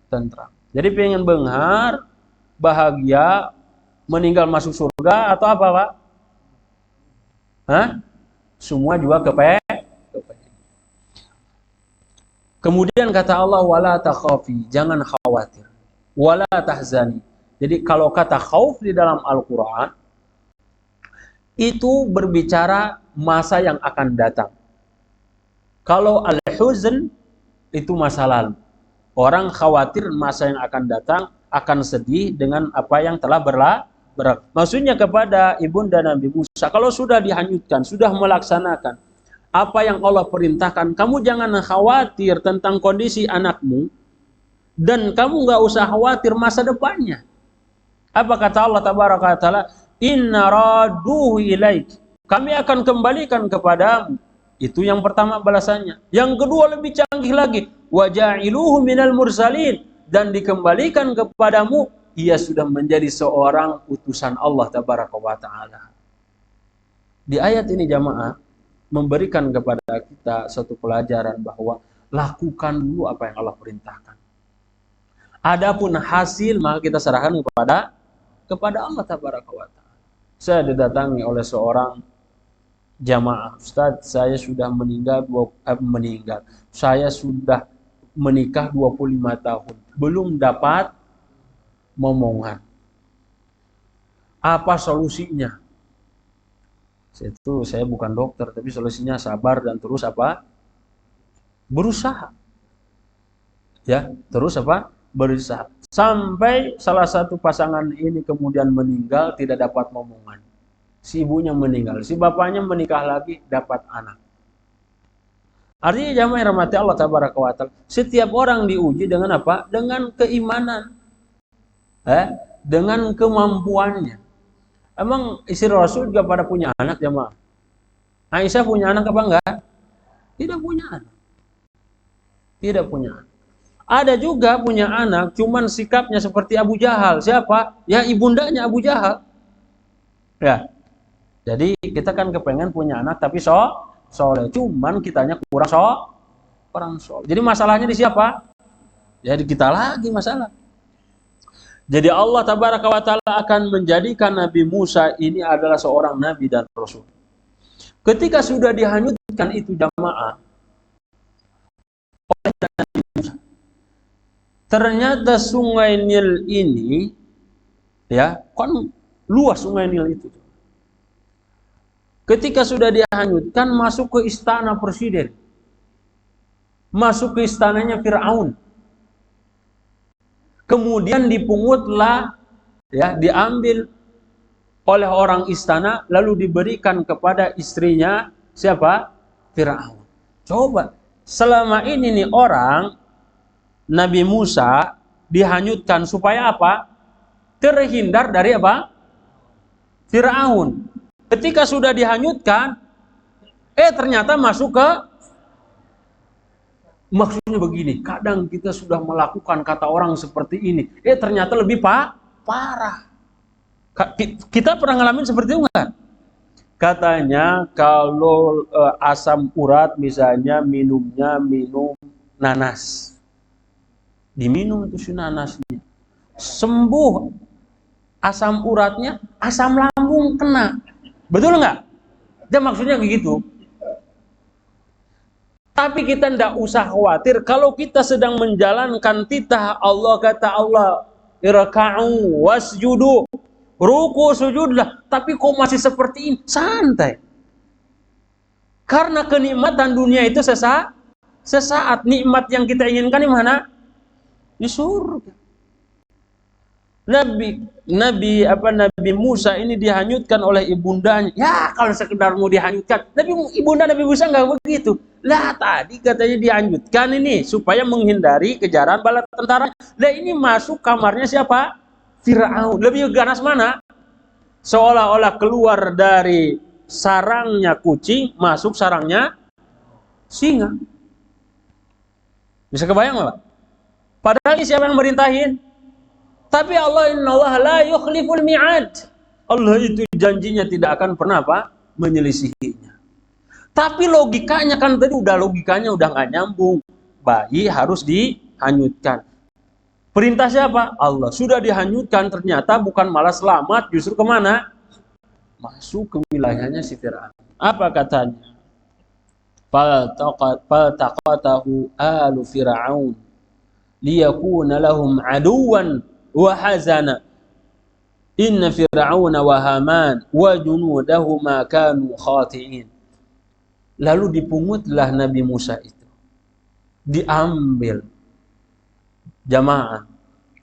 tentram. Jadi pengen benghar, bahagia, meninggal masuk surga atau apa Pak? Semua juga Kemudian kata Allah, wala takhafi, jangan khawatir, wala tahzani. Jadi kalau kata khauf di dalam Al-Quran, itu berbicara masa yang akan datang. Kalau al-huzn, itu masa lalu. Orang khawatir masa yang akan datang, akan sedih dengan apa yang telah berlalu. Maksudnya kepada ibunda Nabi Musa, kalau sudah dihanyutkan, sudah melaksanakan apa yang Allah perintahkan, kamu jangan khawatir tentang kondisi anakmu, dan kamu nggak usah khawatir masa depannya. Apa kata Allah tabaraka wa taala? Inna raduhu ilaik. Kami akan kembalikan kepadamu. Itu yang pertama balasannya. Yang kedua lebih canggih lagi. Wa ja'iluhu minal mursalin. Dan dikembalikan kepadamu, ia sudah menjadi seorang utusan Allah tabaraka wa taala. Di ayat ini jamaah memberikan kepada kita satu pelajaran bahwa lakukan dulu apa yang Allah perintahkan. Adapun hasil maka kita serahkan kepada Allah tabaraka wa taala. Saya didatangi oleh seorang jamaah, Ustaz, saya sudah meninggal. Saya sudah menikah 25 tahun, belum dapat momongan. Apa solusinya? Itu saya bukan dokter, tapi solusinya sabar dan terus apa? Berusaha. Ya, terus apa? Berusaha. Sampai salah satu pasangan ini kemudian meninggal, tidak dapat momongan. Si ibunya meninggal, si bapaknya menikah lagi, dapat anak. Artinya jamaah yang rahmati Allah tabaraka wa taala, setiap orang diuji dengan apa? Dengan keimanan. Dengan kemampuannya. Emang istri Rasul juga pada punya anak jamaah? Aisyah punya anak apa enggak? Tidak punya anak. Tidak punya anak. Ada juga punya anak, cuman sikapnya seperti Abu Jahal. Siapa? Ya ibundanya Abu Jahal. Ya. Jadi kita kan kepengen punya anak tapi soleh. Cuman kitanya kurang soleh. Jadi masalahnya di siapa? Ya di kita lagi masalah. Jadi Allah tabaraka wa ta'ala akan menjadikan Nabi Musa ini adalah seorang Nabi dan Rasul. Ketika sudah dihanyutkan itu jamaah oleh Nabi Musa, ternyata sungai Nil ini, ya kan luas sungai Nil itu. Ketika sudah dihanyutkan, masuk ke istana presiden. Masuk ke istananya Fir'aun. Kemudian dipungutlah, ya, diambil oleh orang istana, lalu diberikan kepada istrinya siapa? Fir'aun. Coba, selama ini nih orang Nabi Musa dihanyutkan supaya apa? Terhindar dari apa? Fir'aun. Ketika sudah dihanyutkan, ternyata masuk ke. Maksudnya begini, kadang kita sudah melakukan kata orang seperti ini, ternyata lebih parah. Kita pernah ngalamin seperti itu enggak? Katanya kalau asam urat misalnya minum nanas. Diminum itu si nanasnya. Sembuh asam uratnya, asam lambung kena. Betul enggak? Dia maksudnya begitu. Tapi kita tidak usah khawatir kalau kita sedang menjalankan titah Allah, kata Allah, irka'u wasjudu, ruku sujudlah, tapi kok masih seperti ini? Santai. Karena kenikmatan dunia itu sesaat, nikmat yang kita inginkan di mana? Di surga. Nabi Musa ini dihanyutkan oleh ibundanya. Ya, kalau sekedar mau dihanyutkan, tapi ibunda Nabi Musa enggak begitu. Lah tadi katanya dihanyutkan ini supaya menghindari kejaran bala tentara. Lah ini masuk kamarnya siapa? Fir'aun. Lebih ganas mana? Seolah-olah keluar dari sarangnya kucing, masuk sarangnya singa. Bisa kebayang nggak, Pak? Padahal siapa yang merintahin? Tapi Allah, innallaha la yukhliful mi'ad. Allah itu janjinya tidak akan pernah apa? Menyelisihinya. Tapi logikanya kan tadi logikanya udah nggak nyambung. Bayi harus dihanyutkan. Perintah siapa? Allah. Sudah dihanyutkan, ternyata bukan malah selamat, justru kemana? Masuk ke wilayahnya si Fir'aun. Apa katanya? Faltaqatahu alu Fir'aun liyakuna lahum aduwan wa hazana. Inna Fir'auna wa Haman wa junudahuma kanu khati'in. Lalu dipungutlah Nabi Musa itu. Diambil. Jamaah.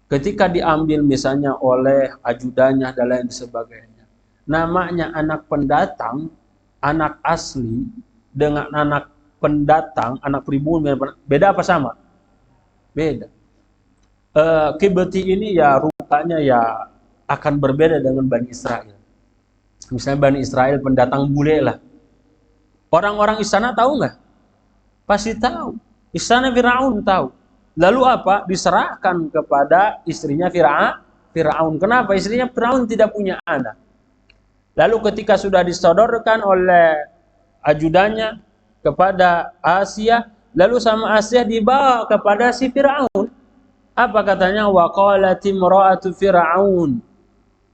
Ketika diambil misalnya oleh ajudannya dan lain sebagainya. Namanya anak pendatang, anak asli dengan anak pendatang, anak pribumi, beda apa sama? Beda. Kibeti ini ya rupanya ya akan berbeda dengan Bani Israel. Misalnya Bani Israel pendatang bule lah. Orang-orang istana tahu nggak? Pasti tahu. Istana Firaun tahu. Lalu apa? Diserahkan kepada istrinya Firaun. Kenapa? Istrinya Firaun tidak punya anak. Lalu ketika sudah disodorkan oleh ajudannya kepada Asia, lalu sama Asia dibawa kepada si Firaun. Apa katanya? Wa qalat imra'atu Firaun.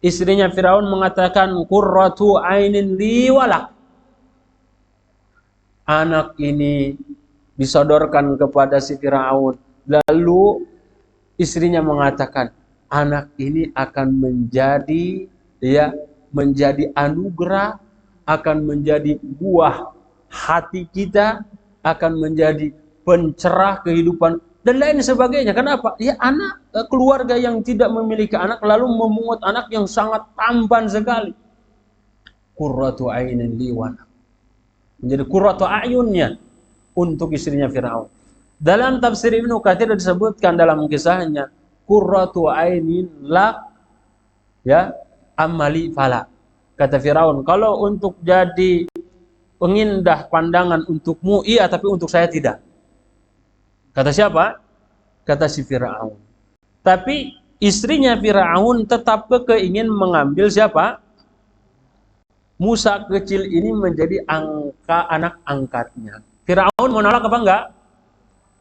Istrinya Firaun mengatakan, qurratu ainin li walak. Anak ini disodorkan kepada si Firaun. Lalu istrinya mengatakan, anak ini akan menjadi menjadi anugerah, akan menjadi buah hati kita, akan menjadi pencerah kehidupan dan lain sebagainya. Kenapa? Ya anak keluarga yang tidak memiliki anak lalu memungut anak yang sangat tampan sekali. Qurratu ainin li walak. Menjadi qurratu ayunnya untuk istrinya Firaun. Dalam tafsir Ibnu Katsir disebutkan dalam kisahnya, qurratu ainin la amali fala. Kata Firaun, kalau untuk jadi pengindah pandangan untukmu iya, tapi untuk saya tidak. Kata siapa? Kata si Firaun. Tapi istrinya Firaun tetap keingin mengambil siapa? Musa kecil ini menjadi anak angkatnya. Firaun menolak apa enggak?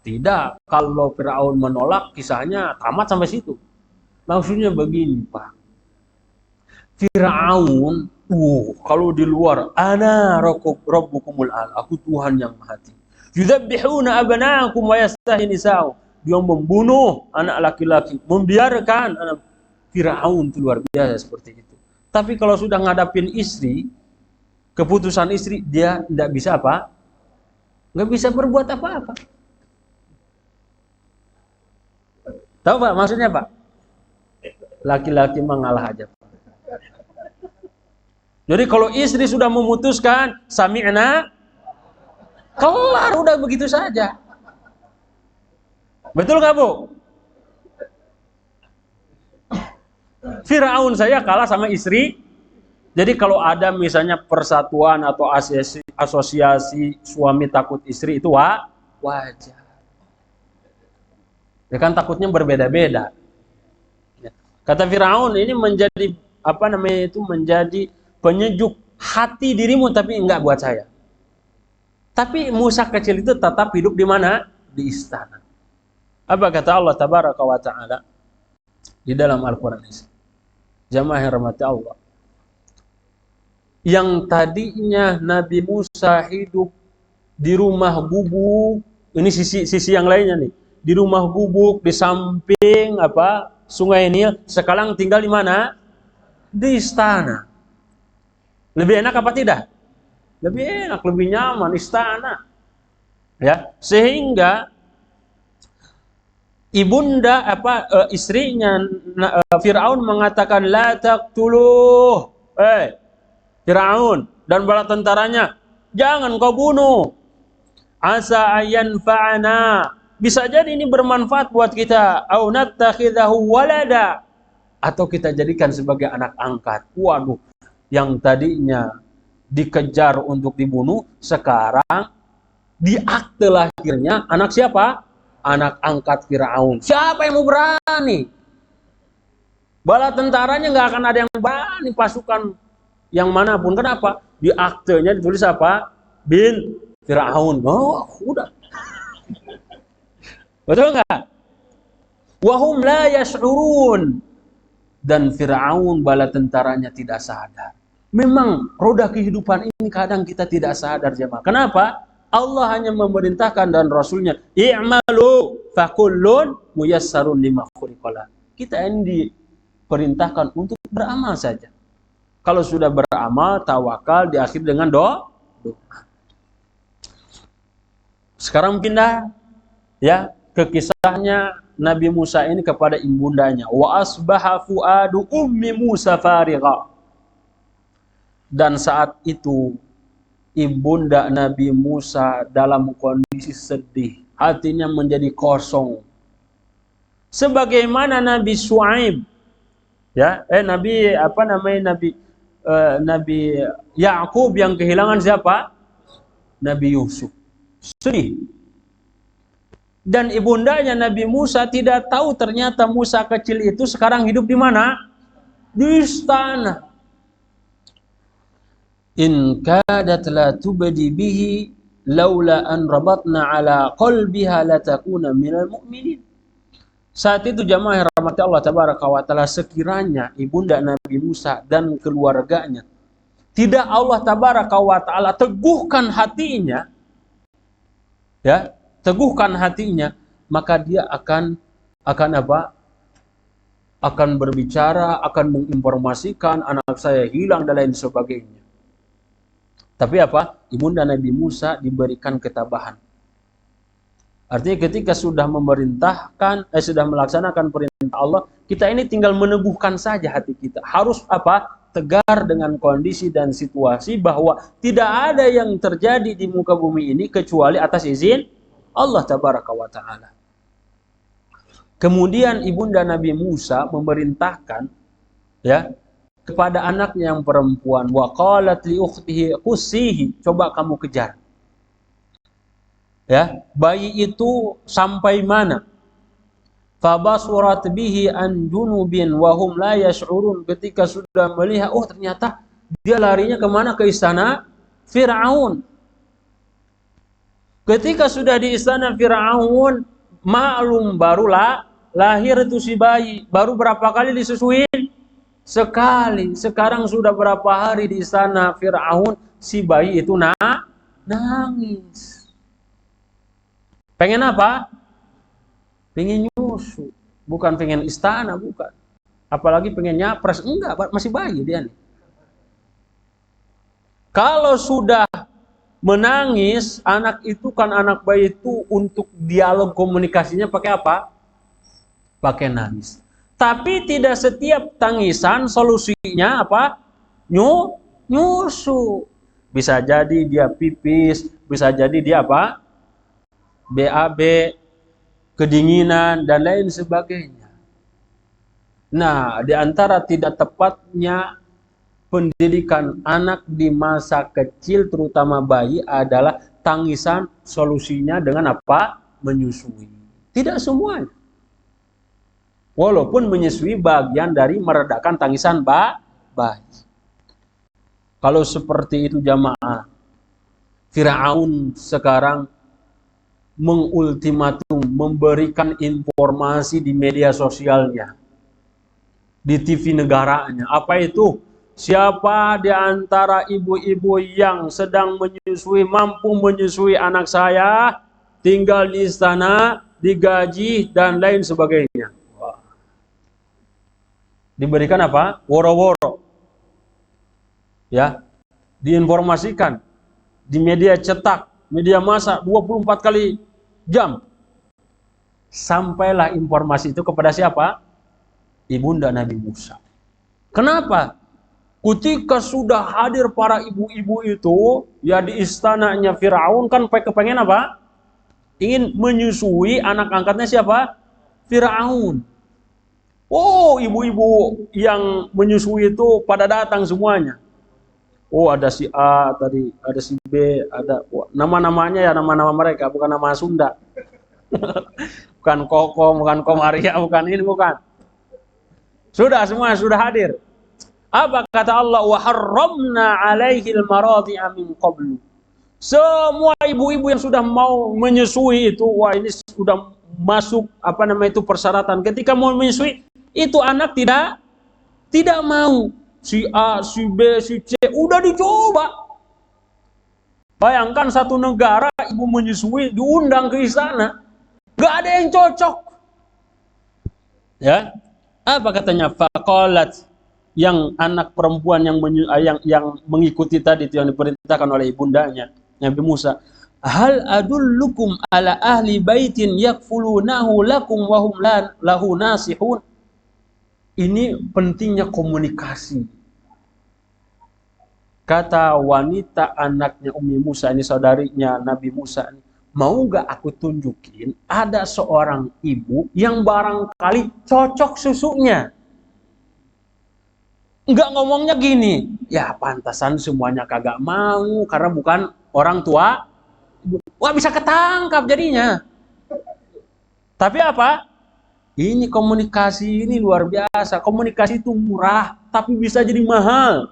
Tidak. Kalau Firaun menolak, kisahnya tamat sampai situ. Maksudnya begini, Pak. Firaun, kalau di luar, ana rabbukumul a'la, aku Tuhan yang Maha Tinggi. Yudzabbihuna abna'akum wa yastahyi nisa'akum. Dia membunuh anak laki-laki, membiarkan anak. Firaun itu luar biasa seperti itu. Tapi kalau sudah ngadapin istri, keputusan istri, dia tidak bisa apa? Nggak bisa berbuat apa-apa. Tahu Pak maksudnya Pak? Laki-laki mengalah aja. Jadi kalau istri sudah memutuskan, sami'na, kelar, udah begitu saja. Betul nggak Bu? Firaun saya kalah sama istri. Jadi kalau ada misalnya persatuan atau asosiasi suami takut istri itu wajar. Ya kan takutnya berbeda-beda. Kata Firaun ini menjadi menjadi penyejuk hati dirimu tapi enggak buat saya. Tapi Musa kecil itu tetap hidup di mana? Di istana. Apa kata Allah Tabaraka wa Ta'ala di dalam Al-Qur'an ini? Jamaah yang rahmati Allah. Yang tadinya Nabi Musa hidup di rumah gubuk, ini sisi yang lainnya nih. Di rumah gubuk di samping Sungai Nil, sekarang tinggal di mana? Di istana. Lebih enak apa tidak? Lebih enak, lebih nyaman istana. Ya, sehingga ibunda istrinya Firaun mengatakan la taqtuluh. Firaun dan bala tentaranya, jangan kau bunuh. Asa ayanfa'ana. Bisa jadi ini bermanfaat buat kita. Au nattakhidahu walada. Atau kita jadikan sebagai anak angkat. Waduh, yang tadinya dikejar untuk dibunuh, sekarang di akte lahirnya anak siapa? Anak angkat Firaun. Siapa yang mau berani? Bala tentaranya nggak akan ada yang berani, pasukan yang manapun. Kenapa? Di aktenya ditulis apa? Bin Firaun. Oh, udah. Betul nggak? Wahum la yash'urun. Dan Firaun bala tentaranya tidak sadar. Memang roda kehidupan ini kadang kita tidak sadar jemaah. Kenapa? Allah hanya memerintahkan dan Rasulnya, i'malu fakullun muyassarun lima khuliqala. Kita ini diperintahkan untuk beramal saja. Kalau sudah beramal, tawakal, diakhiri dengan doa. Sekarang pindah ke kisahnya Nabi Musa ini kepada ibundanya. Wa asbaha fuadu ummi Musa farigha. Dan saat itu ibunda Nabi Musa dalam kondisi sedih, hatinya menjadi kosong. Sebagaimana Nabi Shu'aib Ya, Nabi apa namanya Nabi Yakub yang kehilangan siapa? Nabi Yusuf. Sedih. Dan ibundanya Nabi Musa tidak tahu ternyata Musa kecil itu sekarang hidup di mana? Di istana. In kadat la tubdi bihi laula an rabatna ala qalbiha latakuna minal mu'minin. Saat itu jamaah rahmat Allah tabaraka wa taala, sekiranya ibunda Nabi Musa dan keluarganya tidak Allah tabaraka wa taala teguhkan hatinya, ya, teguhkan hatinya, maka dia akan apa? Akan berbicara, akan menginformasikan anak saya hilang dan lain sebagainya. Tapi apa? Ibunda Nabi Musa diberikan ketabahan. Artinya ketika sudah memerintahkan, sudah melaksanakan perintah Allah, kita ini tinggal meneguhkan saja hati kita. Harus apa? Tegar dengan kondisi dan situasi bahwa tidak ada yang terjadi di muka bumi ini kecuali atas izin Allah tabaraka wa ta'ala. Kemudian ibunda Nabi Musa memerintahkan, ya, kepada anaknya yang perempuan, wa qalat li ukhtihi qussihi, coba kamu kejar. Ya, bayi itu sampai mana? Fabasurat bihi an junubin wa hum la yash'urun. Ketika sudah melihat, oh ternyata dia larinya kemana? Ke istana Fir'aun. Ketika sudah di istana Fir'aun, maklum barulah lahir itu si bayi. Baru berapa kali disusuin? Sekali. Sekarang sudah berapa hari di istana Fir'aun, si bayi itu nangis. Pengen apa? Pengen nyusu. Bukan pengen istana, bukan. Apalagi pengen nyapres. Enggak, masih bayi dia nih. Kalau sudah menangis, anak itu kan, anak bayi itu untuk dialog komunikasinya pakai apa? Pakai nangis. Tapi tidak setiap tangisan solusinya apa? Nyusu. Bisa jadi dia pipis, bisa jadi dia apa? BAB, kedinginan, dan lain sebagainya. Nah, di antara tidak tepatnya pendidikan anak di masa kecil, terutama bayi, adalah tangisan solusinya dengan apa? Menyusui. Tidak semuanya. Walaupun menyusui bagian dari meredakan tangisan bayi. Kalau seperti itu jamaah, Fir'aun sekarang mengultimatum, memberikan informasi di media sosialnya, di TV negaranya. Apa itu? Siapa di antara ibu-ibu yang sedang menyusui, mampu menyusui anak saya, tinggal di istana, digaji, dan lain sebagainya. Wah. Diberikan apa? Woro-woro. Ya, diinformasikan di media cetak, media massa 24 kali jam. Sampailah informasi itu kepada siapa? Ibunda Nabi Musa. Kenapa? Ketika sudah hadir para ibu-ibu itu, ya di istananya Fir'aun, kan kepengen apa? Ingin menyusui anak angkatnya siapa? Fir'aun. Oh, ibu-ibu yang menyusui itu pada datang semuanya. Oh, ada si A tadi, ada si B, ada nama-namanya ya nama-nama mereka, bukan nama Sunda. Bukan Koko, bukan Komaria, bukan ini, bukan. Sudah semua sudah hadir. Apa kata Allah? Wa harramna 'alaihil maradi'a min qablu. Semua ibu-ibu yang sudah mau menyusui itu, wah ini sudah masuk apa namanya itu persyaratan. Ketika mau menyusui, itu anak tidak mau. Si A, si B, si C udah dicoba. Bayangkan satu negara ibu menyusui diundang ke istana, gak ada yang cocok. Ya, apa katanya? Faqalat, yang anak perempuan yang mengikuti tadi itu yang diperintahkan oleh ibundanya Nabi Musa. Hal adullukum ala ahli baitin yakfulunahu lakum wa hum lahu nasihun. Ini pentingnya komunikasi. Kata wanita anaknya Ummi Musa, ini saudarinya Nabi Musa, mau gak aku tunjukin ada seorang ibu yang barangkali cocok susunya. Nggak ngomongnya gini, ya pantasan semuanya kagak mau karena bukan orang tua. Wah, bisa ketangkap jadinya. Tapi apa? Ini komunikasi ini luar biasa. Komunikasi itu murah, tapi bisa jadi mahal.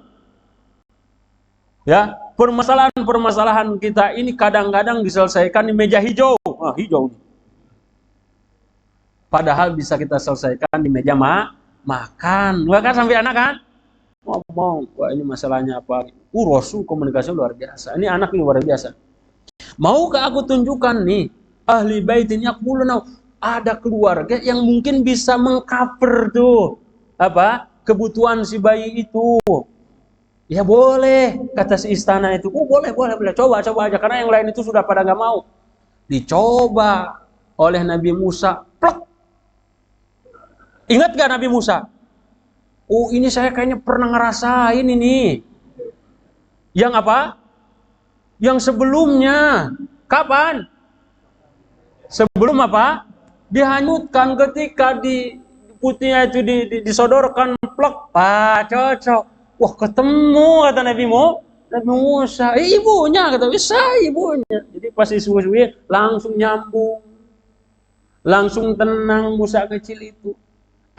Ya, permasalahan kita ini kadang-kadang diselesaikan di meja hijau. Ah, hijau. Padahal bisa kita selesaikan di meja makan. Nggak kan sampai anak kan? Ngomong, wah ini masalahnya apa? Rasul komunikasi luar biasa. Ini anak ini luar biasa. Maukah aku tunjukkan nih ahli baitin yaquluna, ada keluarga yang mungkin bisa mengcover tuh apa kebutuhan si bayi itu. Ya boleh, kata si istana itu. Oh boleh, coba aja karena yang lain itu sudah pada nggak mau. Dicoba oleh Nabi Musa. Plek. Ingat gak Nabi Musa? Oh ini saya kayaknya pernah ngerasain ini. Yang apa? Yang sebelumnya. Kapan? Sebelum apa? Dihanyutkan ketika di putihnya itu disodorkan plek. Ah cocok. Wah ketemu kata Nabi Musa. Ibunya kata bisa ibunya. Jadi pas disuwi langsung nyambung. Langsung tenang Musa kecil itu.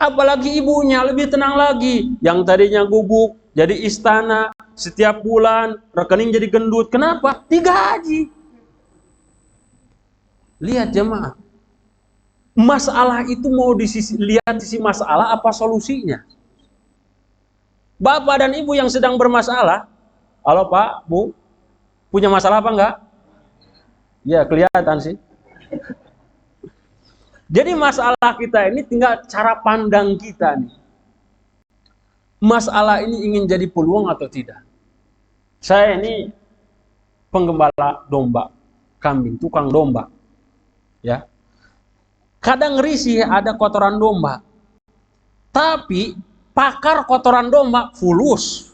Apalagi ibunya lebih tenang lagi. Yang tadinya gubuk jadi istana, setiap bulan rekening jadi gendut. Kenapa? Digaji. Lihat jemaah. Masalah itu mau lihat sisi masalah apa solusinya? Bapak dan ibu yang sedang bermasalah, halo Pak, Bu, punya masalah apa enggak? Ya kelihatan sih. Jadi masalah kita ini tinggal cara pandang kita nih. Masalah ini ingin jadi peluang atau tidak? Saya ini penggembala domba, kambing, tukang domba. Ya. Kadang risih ada kotoran domba. Tapi pakar kotoran domba fulus.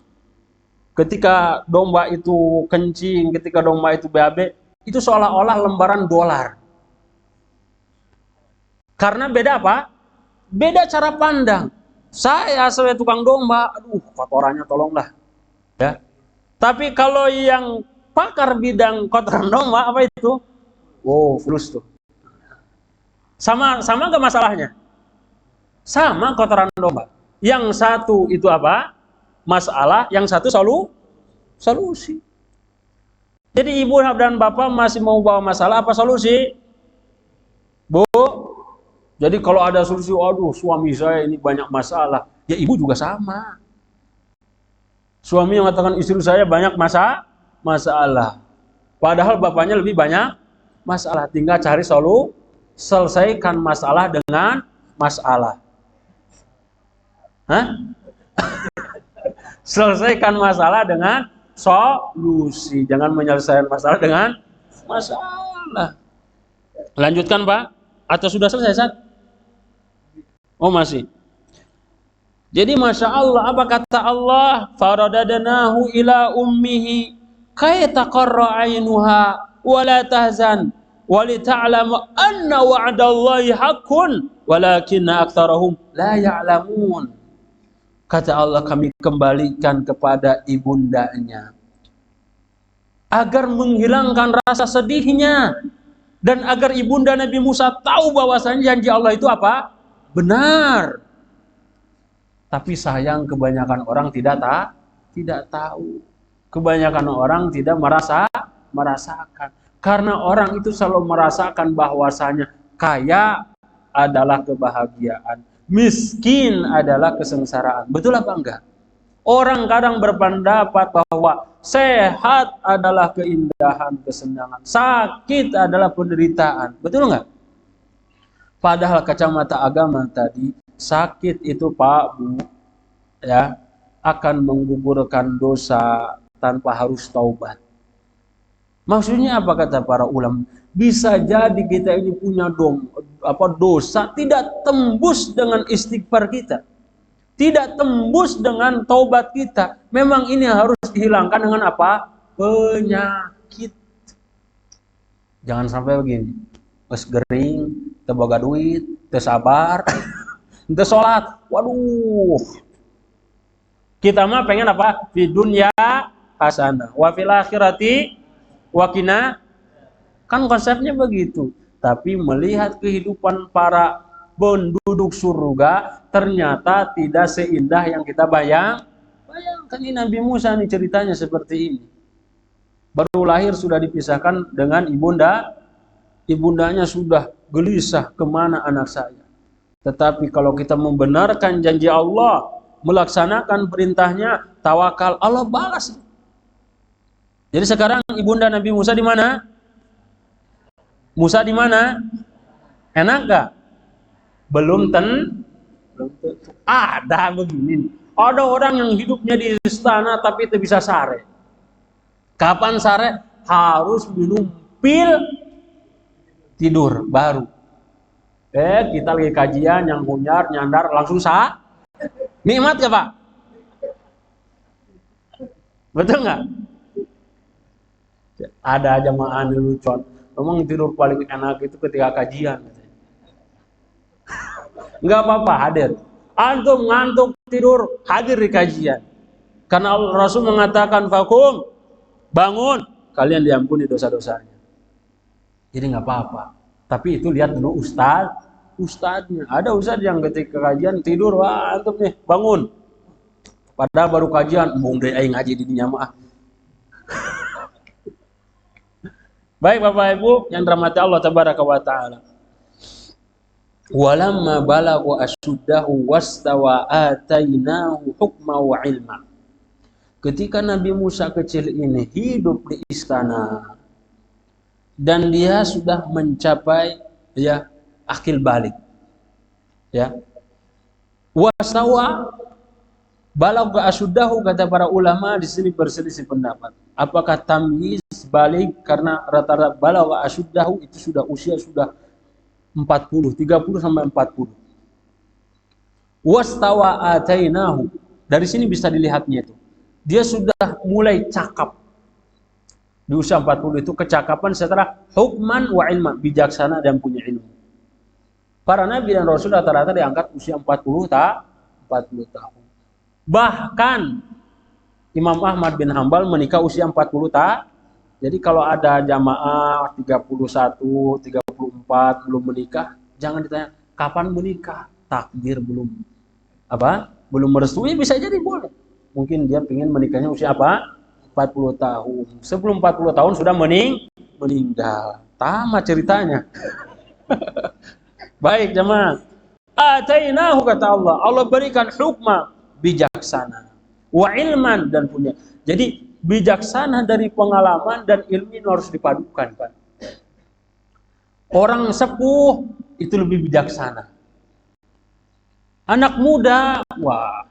Ketika domba itu kencing, ketika domba itu BAB, itu seolah-olah lembaran dolar. Karena beda apa? Beda cara pandang. Saya sebagai tukang domba, aduh kotorannya tolonglah. Ya. Tapi kalau yang pakar bidang kotoran domba, apa itu? Oh, fulus tuh. Sama gak masalahnya? Sama kotoran domba. Yang satu itu apa? Masalah, yang satu solusi. Jadi ibu dan bapak masih mau bawa masalah apa solusi? Bu, jadi kalau ada solusi, aduh suami saya ini banyak masalah. Ya ibu juga sama. Suami yang mengatakan istri saya banyak masalah. Padahal bapaknya lebih banyak masalah. Tinggal cari selesaikan masalah dengan masalah. Hah? Selesaikan masalah dengan solusi. Jangan menyelesaikan masalah dengan masalah. Lanjutkan Pak. Atau sudah selesai Sat? Oh masih. Jadi Masya Allah, apa kata Allah? Faradadnahu ila ummihi kay taqarra ainuha wa la tahzan wa li ta'lamu anna wa'dallahi haqqun walakinna aktsarahum la ya'lamun. Kata Allah, kami kembalikan kepada ibundanya agar menghilangkan rasa sedihnya dan agar ibunda Nabi Musa tahu bahwasanya janji Allah itu apa? Benar. Tapi sayang kebanyakan orang tidak tahu. Kebanyakan orang tidak merasakan. Karena orang itu selalu merasakan bahwasanya kaya adalah kebahagiaan, miskin adalah kesengsaraan. Betul apa enggak? Orang kadang berpendapat bahwa sehat adalah keindahan, kesenangan, sakit adalah penderitaan. Betul enggak? Padahal kacamata agama tadi, sakit itu Pak Bu, ya, akan menggugurkan dosa tanpa harus taubat. Maksudnya apa kata para ulama? Bisa jadi kita ini punya dosa tidak tembus dengan istighfar kita. Tidak tembus dengan taubat kita. Memang ini harus dihilangkan dengan apa? Penyakit. Jangan sampai begini. Wes gering, teu boga duit, teu sabar, teu salat. Waduh. Kita mah pengen apa? Di dunya hasanah, wa fil akhirati wakina, kan konsepnya begitu. Tapi melihat kehidupan para penduduk surga ternyata tidak seindah yang kita bayangkan. Ini Nabi Musa nih ceritanya seperti ini. Baru lahir sudah dipisahkan dengan ibundanya sudah gelisah, kemana anak saya. Tetapi kalau kita membenarkan janji Allah, melaksanakan perintahnya, tawakal, Allah balas. Jadi sekarang ibunda Nabi Musa di mana? Musa di mana? Enak gak? Belum tentu. Ada begini. Ada orang yang hidupnya di istana tapi itu bisa sare. Kapan sare? Harus minum pil tidur baru. Kita lagi kajian yang hunyar, nyandar, langsung nikmat gak Pak? Betul nggak? Ada jamaah lucu. Memang tidur paling enak itu ketika kajian. Nggak apa-apa hadir. Antum ngantuk tidur, hadir di kajian. Karena Rasul mengatakan fakum, bangun, kalian diampuni dosa-dosanya. Jadi nggak apa-apa. Tapi itu lihat dulu ustadznya. Ada ustadz yang ketika kajian tidur, wah antum nih bangun. Padahal baru kajian, mung deh aing ngaji di nyamaah. Baik Bapak Ibu yang dirahmati Allah tabaraka wa taala. Walamma balagha ashuddahu wastawa atainahu hukma wa ilma. Ketika Nabi Musa kecil ini hidup di istana dan dia sudah mencapai akil balik. Wastawa balagha ashuddahu, kata para ulama di sini berselisih pendapat. Apakah tamyiz balik karena rata-rata balagha ashuddahu itu sudah usia sudah 30 sampai 40. Wastawa atainahu, dari sini bisa dilihatnya itu. Dia sudah mulai cakap. Di usia 40 itu kecakapan setelah hukman wa ilman, bijaksana dan punya ilmu. Para nabi dan rasul rata-rata diangkat usia 40 tahun. Bahkan Imam Ahmad bin Hambal menikah usia 40 tahun. Jadi kalau ada jamaah 31, 34 belum menikah, jangan ditanya kapan menikah. Takdir belum merestui, bisa jadi boleh. Mungkin dia ingin menikahnya usia 40 tahun. Sebelum 40 tahun sudah meninggal. Tamat ceritanya. Baik jemaah. Atainahu, kata Allah. Allah berikan hukma, bijaksana. Wa ilman, dan punya. Jadi bijaksana dari pengalaman dan ilmu harus dipadukan, Pak. Orang sepuh itu lebih bijaksana. Anak muda, wah,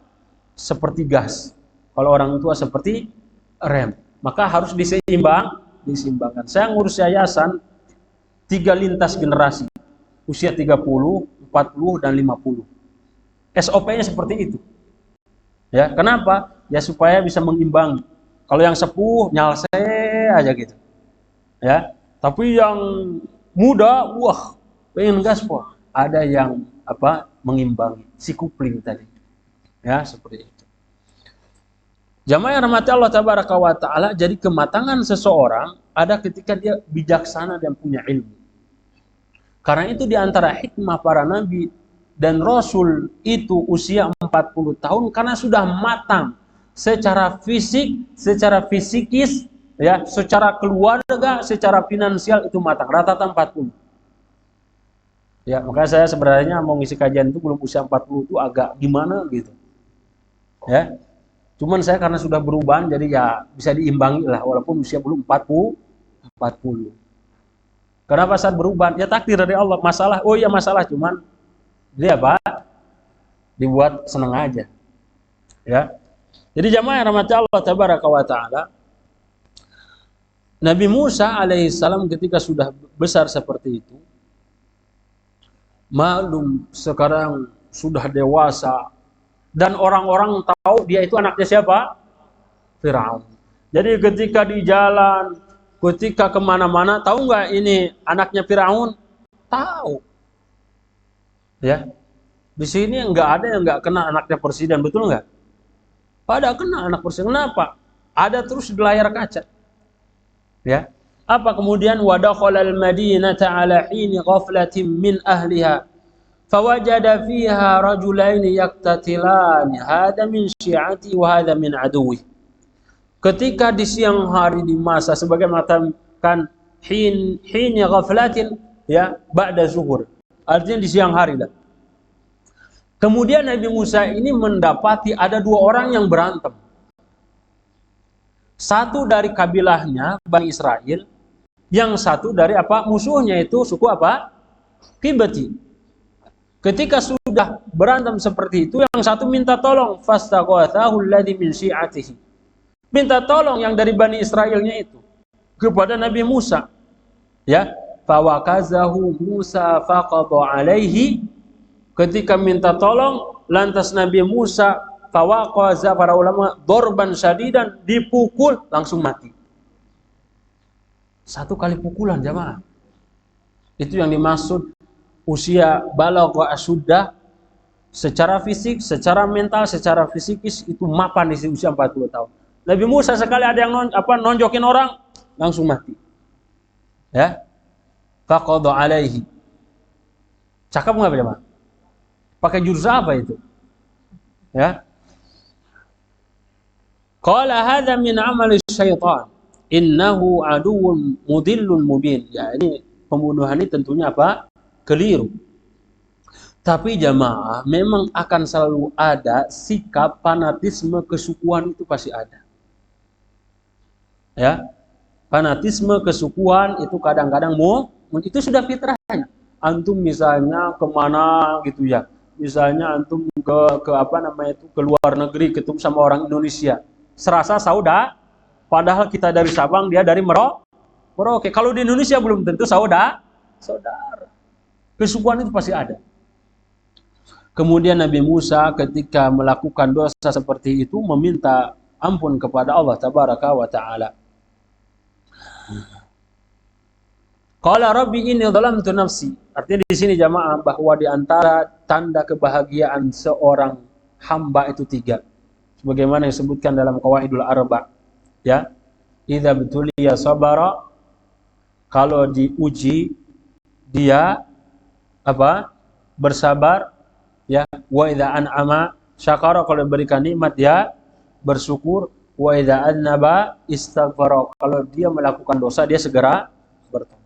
seperti gas. Kalau orang tua seperti rem. Maka harus diseimbangkan. Saya ngurus yayasan 3 lintas generasi. Usia 30, 40, dan 50. SOP-nya seperti itu. Ya, kenapa? Ya supaya bisa mengimbangi. Kalau yang sepuh nyalse aja gitu. Ya, tapi yang muda, wah, pengen gaspol. Ada yang mengimbangi, si kupling tadi. Ya, seperti itu. Jamaah yang rahmati Allah tabaraka wa taala, jadi kematangan seseorang ada ketika dia bijaksana dan punya ilmu. Karena itu di antara hikmah para nabi dan rasul itu usia 40 tahun karena sudah matang secara fisik, secara fisikis, ya, secara keluarga, secara finansial itu matang. Rata-rata 40. Ya, makanya saya sebenarnya mau ngisi kajian itu belum usia 40 itu agak gimana gitu. Ya. Cuman saya karena sudah berubah jadi ya bisa diimbangi lah walaupun usia belum 40. Kenapa saat berubah? Ya takdir dari Allah. Masalah, oh iya masalah, cuman dia dibuat seneng aja. Ya. Jadi jamaah yang rahmati Allah tabaraka wa taala, Nabi Musa alaihissalam ketika sudah besar seperti itu, maklum sekarang sudah dewasa dan orang-orang tahu dia itu anaknya siapa? Firaun. Jadi ketika di jalan, ketika kemana-mana, tahu nggak ini anaknya Firaun? Tahu. Ya, di sini nggak ada yang nggak kena anaknya presiden, betul nggak? Pada kena anak presiden. Kenapa? Ada terus di layar kaca. Ya. Apa kemudian wadakhala al-madinata ala hini ghaflatin min ahliha fawajada fiha rajulaini yaktatilani hadha min syi'ati wa hadha min aduwi. Ketika di siang hari di masa sebagai mengatakan hini ghaflatin ya ba'da zuhur. Artinya di siang hari lah. Kemudian Nabi Musa ini mendapati ada dua orang yang berantem. Satu dari kabilahnya Bani Israel, yang satu dari apa? Musuhnya itu suku apa? Kibati. Ketika sudah berantem seperti itu, yang satu minta tolong, fastaghathahu alladhi min syi'atihi. Minta tolong yang dari Bani Israelnya itu kepada Nabi Musa. Ya, fawakazahu Musa faqadha alaihi. Ketika minta tolong, lantas Nabi Musa fawaqaza, para ulama, dorban syadidan, dipukul langsung mati. Satu kali pukulan jamaah. Itu yang dimaksud usia balagha asyuddah, secara fisik, secara mental, secara fisikis itu mapan di usia 40 tahun. Nabi Musa sekali ada yang nonjokin orang langsung mati. Ya. Faqadha alaihi. Cakap enggak jamaah? Pakai jurus apa itu? Ya. Qala hadza min amali syaitan. Innahu aduwwun mudillun mubin. Ya, ini pembunuhan ini tentunya apa? Keliru. Tapi jamaah, memang akan selalu ada sikap fanatisme kesukuan, itu pasti ada. Ya. Fanatisme kesukuan itu kadang-kadang itu sudah fitrahnya. Antum misalnya kemana gitu ya. Misalnya antum ke apa namanya itu, ke luar negeri ketemu sama orang Indonesia, serasa saudara, padahal kita dari Sabang, dia dari Merauke. Kalau di Indonesia belum tentu saudara. Kesukuan itu pasti ada. Kemudian Nabi Musa ketika melakukan dosa seperti itu meminta ampun kepada Allah Tabaraka wa Ta'ala. Qala rabbi inni dhalamtu nafsi. Artinya di sini jamaah bahwa di antara tanda kebahagiaan seorang hamba itu 3. Sebagaimana disebutkan dalam Qawaidul Arba. Ya. Idza betuliya sabara, kalau diuji dia apa? Bersabar, ya. Wa idza an'ama syakara, kalau diberikan nikmat dia bersyukur. Wa idza annaba istaghfara, kalau dia melakukan dosa dia segera bertobat.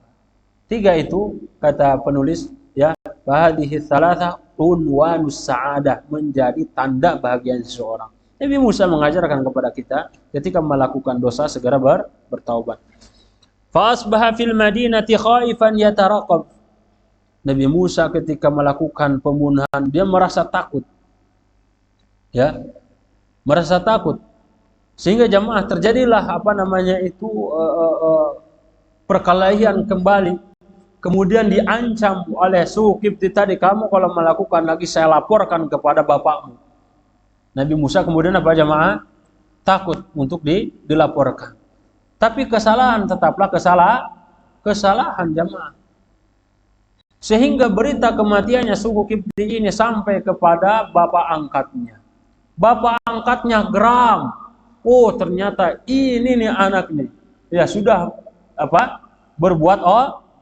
3 itu kata penulis ya, hadhihi tsalatsa unwanus sa'adah, menjadi tanda bahagia seseorang. Nabi Musa mengajarkan kepada kita ketika melakukan dosa segera bertaubat. Fa asbaha fil madinati khaifan yataraqab. Nabi Musa ketika melakukan pembunuhan dia merasa takut. Ya. Merasa takut. Sehingga jamaah terjadilah apa namanya itu perkelahian kembali. Kemudian diancam oleh suku Kipti tadi, kamu kalau melakukan lagi saya laporkan kepada bapakmu. Nabi Musa kemudian apa jamaah? Takut untuk dilaporkan. Tapi kesalahan tetaplah kesalahan jamaah. Sehingga berita kematiannya suku Kipti ini sampai kepada bapak angkatnya. Bapak angkatnya geram. Oh ternyata ini nih anak nih. Ya sudah apa? Berbuat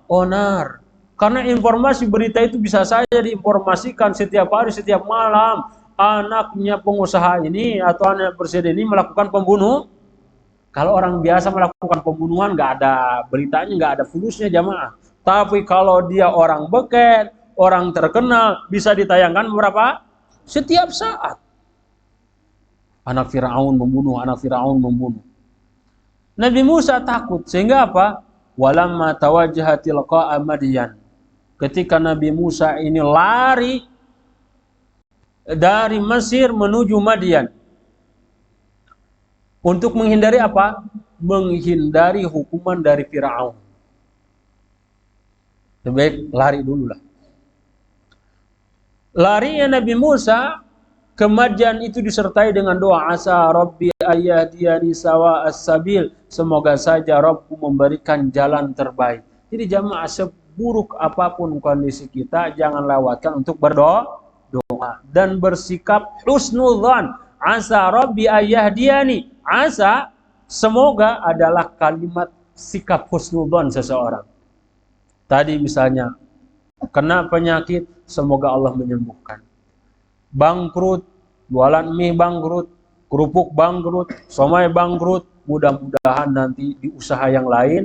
onar. Karena informasi berita itu bisa saja diinformasikan setiap hari, setiap malam. Anaknya pengusaha ini atau anak presiden ini melakukan pembunuh. Kalau orang biasa melakukan pembunuhan nggak ada beritanya, nggak ada fulusnya jamaah. Tapi kalau dia orang beken, orang terkenal, bisa ditayangkan berapa? Setiap saat. Anak Firaun membunuh, anak Firaun membunuh. Nabi Musa takut sehingga apa? Walamma tawajjaha tilqa'a Madyan. Ketika Nabi Musa ini lari dari Mesir menuju Madyan. Untuk menghindari apa? Menghindari hukuman dari Firaun. Lebih baik lari dulu lah. Larinya Nabi Musa ke Madyan itu disertai dengan doa, asa Rabbi ayyahdiyani sawa as-sabil, semoga saja Rabbku memberikan jalan terbaik. Jadi jamaah, seburuk apapun kondisi kita, jangan lewatkan untuk berdoa dan bersikap husnudzan, asa rabbi ayyahdiani. Asa, semoga adalah kalimat sikap husnudzon seseorang. Tadi misalnya kena penyakit, semoga Allah menyembuhkan. Bangkrut, jualan mie bangkrut, kerupuk bangkrut, somai bangkrut, mudah-mudahan nanti di usaha yang lain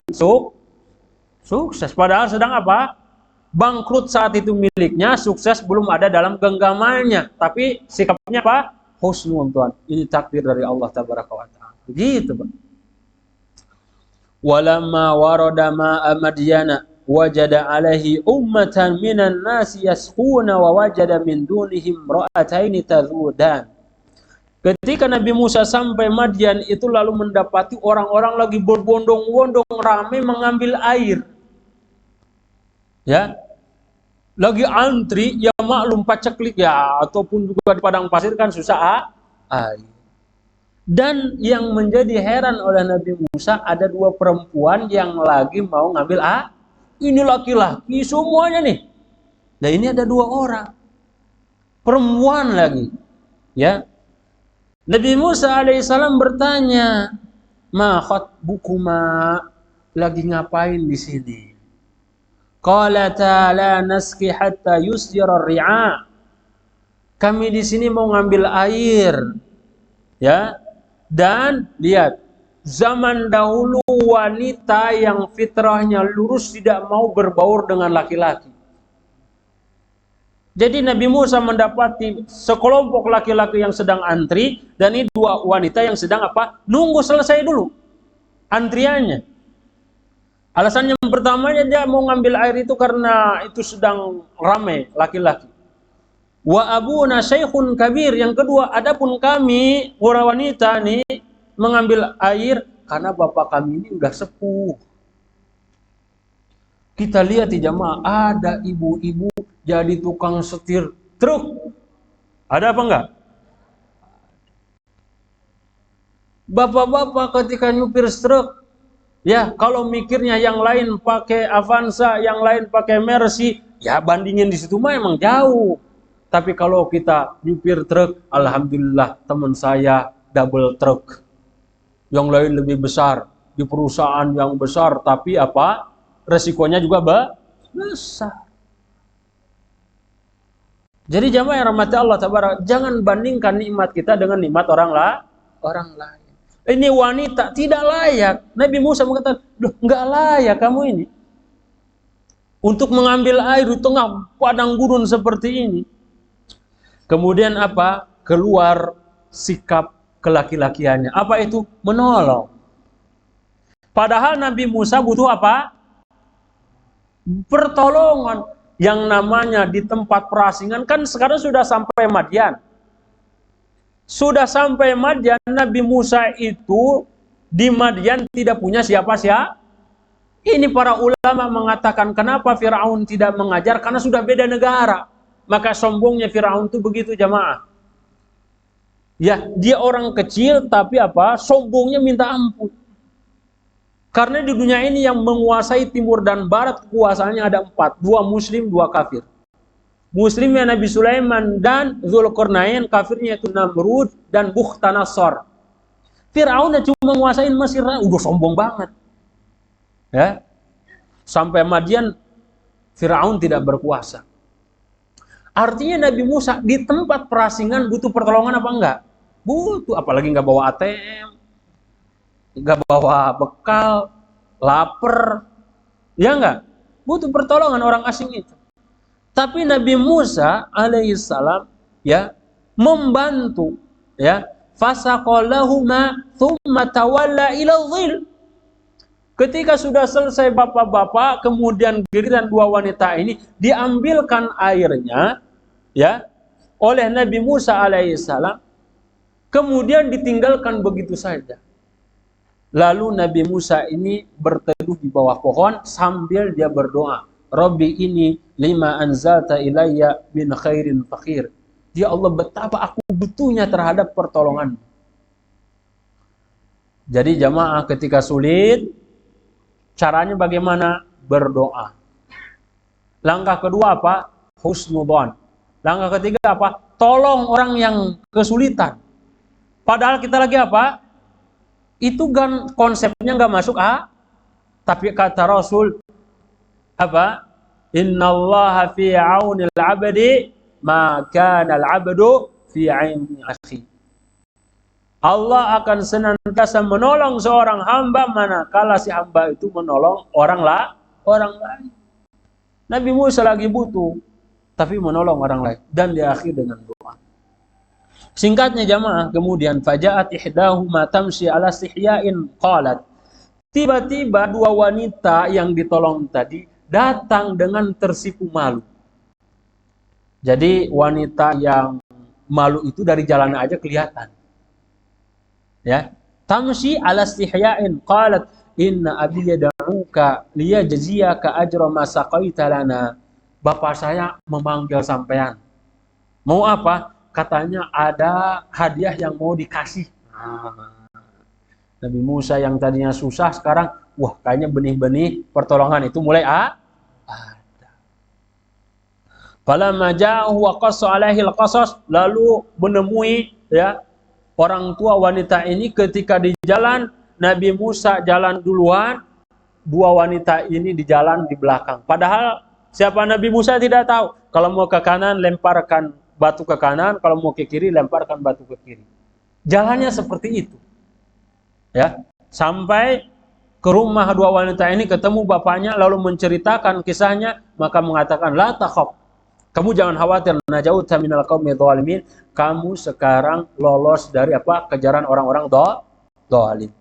sukses. Padahal sedang apa? Bangkrut saat itu miliknya, sukses belum ada dalam genggamannya. Tapi sikapnya apa? Husnudzon. Ini takdir dari Allah Tabaraka wa Ta'ala. Begitu, Pak. Walamma warada ma'a Madyana wajada alaihi ummatan minan nasi yasquna wa wajada min dunihim ra'ataini tadhudan. Ketika Nabi Musa sampai Madyan itu lalu mendapati orang-orang lagi berbondong-bondong ramai mengambil air. Ya. Lagi antri, ya maklum paceklik ya, ataupun juga di padang pasir kan susah air. Dan yang menjadi heran oleh Nabi Musa, ada dua perempuan yang lagi mau ngambil air. Ini laki-laki semuanya nih. Nah ini ada dua orang. Perempuan lagi. Ya. Nabi Musa alaihissalam bertanya, ma khatbukuma, lagi ngapain di sini? Qalata la naski hatta yusjira ri'a. Kami di sini mau ngambil air. Ya. Dan lihat, zaman dahulu wanita yang fitrahnya lurus tidak mau berbaur dengan laki-laki. Jadi Nabi Musa mendapati sekelompok laki-laki yang sedang antri, dan ini dua wanita yang sedang apa? Nunggu selesai dulu antriannya. Alasan yang pertamanya dia mau ngambil air itu karena itu sedang ramai laki-laki. Wa abuna syaikhun kabir. Yang kedua, adapun kami para wanita nih mengambil air karena bapak kami ini udah sepuh. Kita lihat di jamaah, ada ibu-ibu jadi tukang setir truk. Ada apa enggak? Bapak-bapak ketika nyupir truk, ya kalau mikirnya yang lain pakai Avanza, yang lain pakai Mercy, ya bandingin di situ mah emang jauh. Tapi kalau kita nyupir truk, alhamdulillah teman saya double truk. Yang lain lebih besar, di perusahaan yang besar, tapi apa? Resikonya juga besar. Jadi jamaah yang rahmati Allah tabaraka, jangan bandingkan nikmat kita dengan nikmat orang lain. Ini wanita tidak layak. Nabi Musa mengatakan, "Duh, enggak layak kamu ini untuk mengambil air di tengah padang gurun seperti ini." Kemudian apa? Keluar sikap kelaki-lakiannya. Apa itu? Menolong. Padahal Nabi Musa butuh apa? Pertolongan. Yang namanya di tempat perasingan kan sekarang sudah sampai Madyan. Sudah sampai Madyan, Nabi Musa itu di Madyan tidak punya siapa-siapa. Ini para ulama mengatakan kenapa Firaun tidak mengajar, karena sudah beda negara. Maka sombongnya Firaun itu begitu jamaah. Ya, dia orang kecil tapi apa? Sombongnya minta ampun. Karena di dunia ini yang menguasai timur dan barat kekuasaannya ada 4. 2 muslim, 2 kafir. Muslimnya Nabi Sulaiman dan Zulkarnain, kafirnya itu Namrud dan Bukhtanasar. Firaun cuma menguasai Mesir, udah sombong banget. Ya. Sampai Madyan Firaun tidak berkuasa. Artinya Nabi Musa di tempat perasingan butuh pertolongan apa enggak? Butuh, apalagi enggak bawa ATM, enggak bawa bekal, lapar. Ya enggak? Butuh pertolongan orang asing itu. Tapi Nabi Musa alaihissalam ya membantu, ya, fasaqalahuma thumma tawalla ila dhil. Ketika sudah selesai bapak-bapak, kemudian giliran 2 wanita ini diambilkan airnya, ya, oleh Nabi Musa alaihissalam, kemudian ditinggalkan begitu saja. Lalu Nabi Musa ini berteduh di bawah pohon sambil dia berdoa, Rabbi ini lima anzalta ilayya min khairin fakhir. Ya Allah, betapa aku butuhnya terhadap pertolongan. Jadi jamaah ketika sulit, caranya bagaimana? Berdoa. Langkah kedua apa? Husnudzon. Langkah ketiga apa? Tolong orang yang kesulitan. Padahal kita lagi apa? Itu kan konsepnya nggak masuk tapi kata Rasul apa? Innallaha fi aunil abdi ma kana al-abdu fi aini akhi. Allah akan senantiasa menolong seorang hamba manakala si hamba itu menolong orang lain. Nabi Musa lagi butuh tapi menolong orang lain dan diakhiri dengan doa. Singkatnya jamaah, kemudian fajaat ihdahuma tamshi ala sihya'in qalat. Tiba-tiba dua wanita yang ditolong tadi datang dengan tersipu malu. Jadi wanita yang malu itu dari jalan aja kelihatan. Ya, tamshi ala istihya'in qalat inna abi yad'uka liyajziyaka ajra ma saqaita lana. Bapak saya memanggil sampean. Mau apa? Katanya ada hadiah yang mau dikasih. Nabi Musa yang tadinya susah sekarang, wah kayaknya benih-benih pertolongan itu mulai ada. Falamma ja'ahu wa qassa 'alaihi al-qasas, lalu menemui ya orang tua wanita ini ketika di jalan. Nabi Musa jalan duluan, dua wanita ini di jalan di belakang. Padahal siapa Nabi Musa tidak tahu. Kalau mau ke kanan lemparkan batu ke kanan, kalau mau ke kiri lemparkan batu ke kiri. Jalannya seperti itu. Ya, sampai ke rumah dua wanita ini, ketemu bapaknya lalu menceritakan kisahnya, maka mengatakan la takhaf. Kamu jangan khawatir, najauta minal qaumi dzalimin. Kamu sekarang lolos dari apa? Kejaran orang-orang zalim.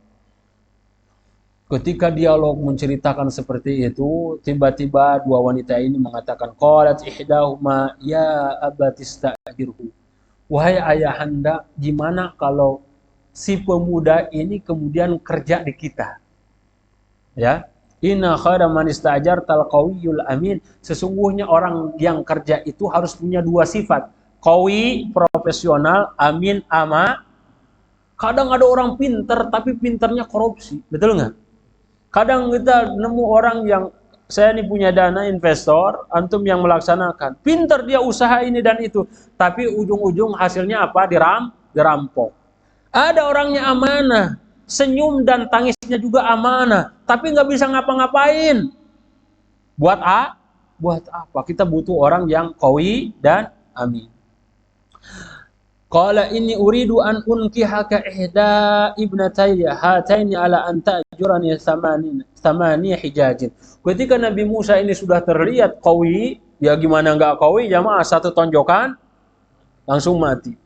Ketika dialog menceritakan seperti itu, tiba-tiba dua wanita ini mengatakan qalat ihdahuma ya abatista'jirhu. Wahai ayahanda, gimana kalau si pemuda ini kemudian kerja di kita? Ya. Inna khaira man ista'jartal qawiyul amin. Sesungguhnya orang yang kerja itu harus punya dua sifat. Qawi, profesional, amin, ama. Kadang ada orang pinter tapi pinternya korupsi, betul nggak? Kadang kita nemu orang yang saya ini punya dana investor, antum yang melaksanakan. Pinter dia usaha ini dan itu, tapi ujung-ujung hasilnya apa? Dirampok. Ada orangnya amanah, senyum dan tangisnya juga amanah, tapi nggak bisa ngapa-ngapain. Buat apa? Kita butuh orang yang qawi dan amin. Qala inni uridu an unkihaka ihda ibnatayya hataini ala an ta'jurani thamani hijajin. Ketika Nabi Musa ini sudah terlihat qawi, ya gimana enggak qawi? Jamaah satu tonjokan langsung mati.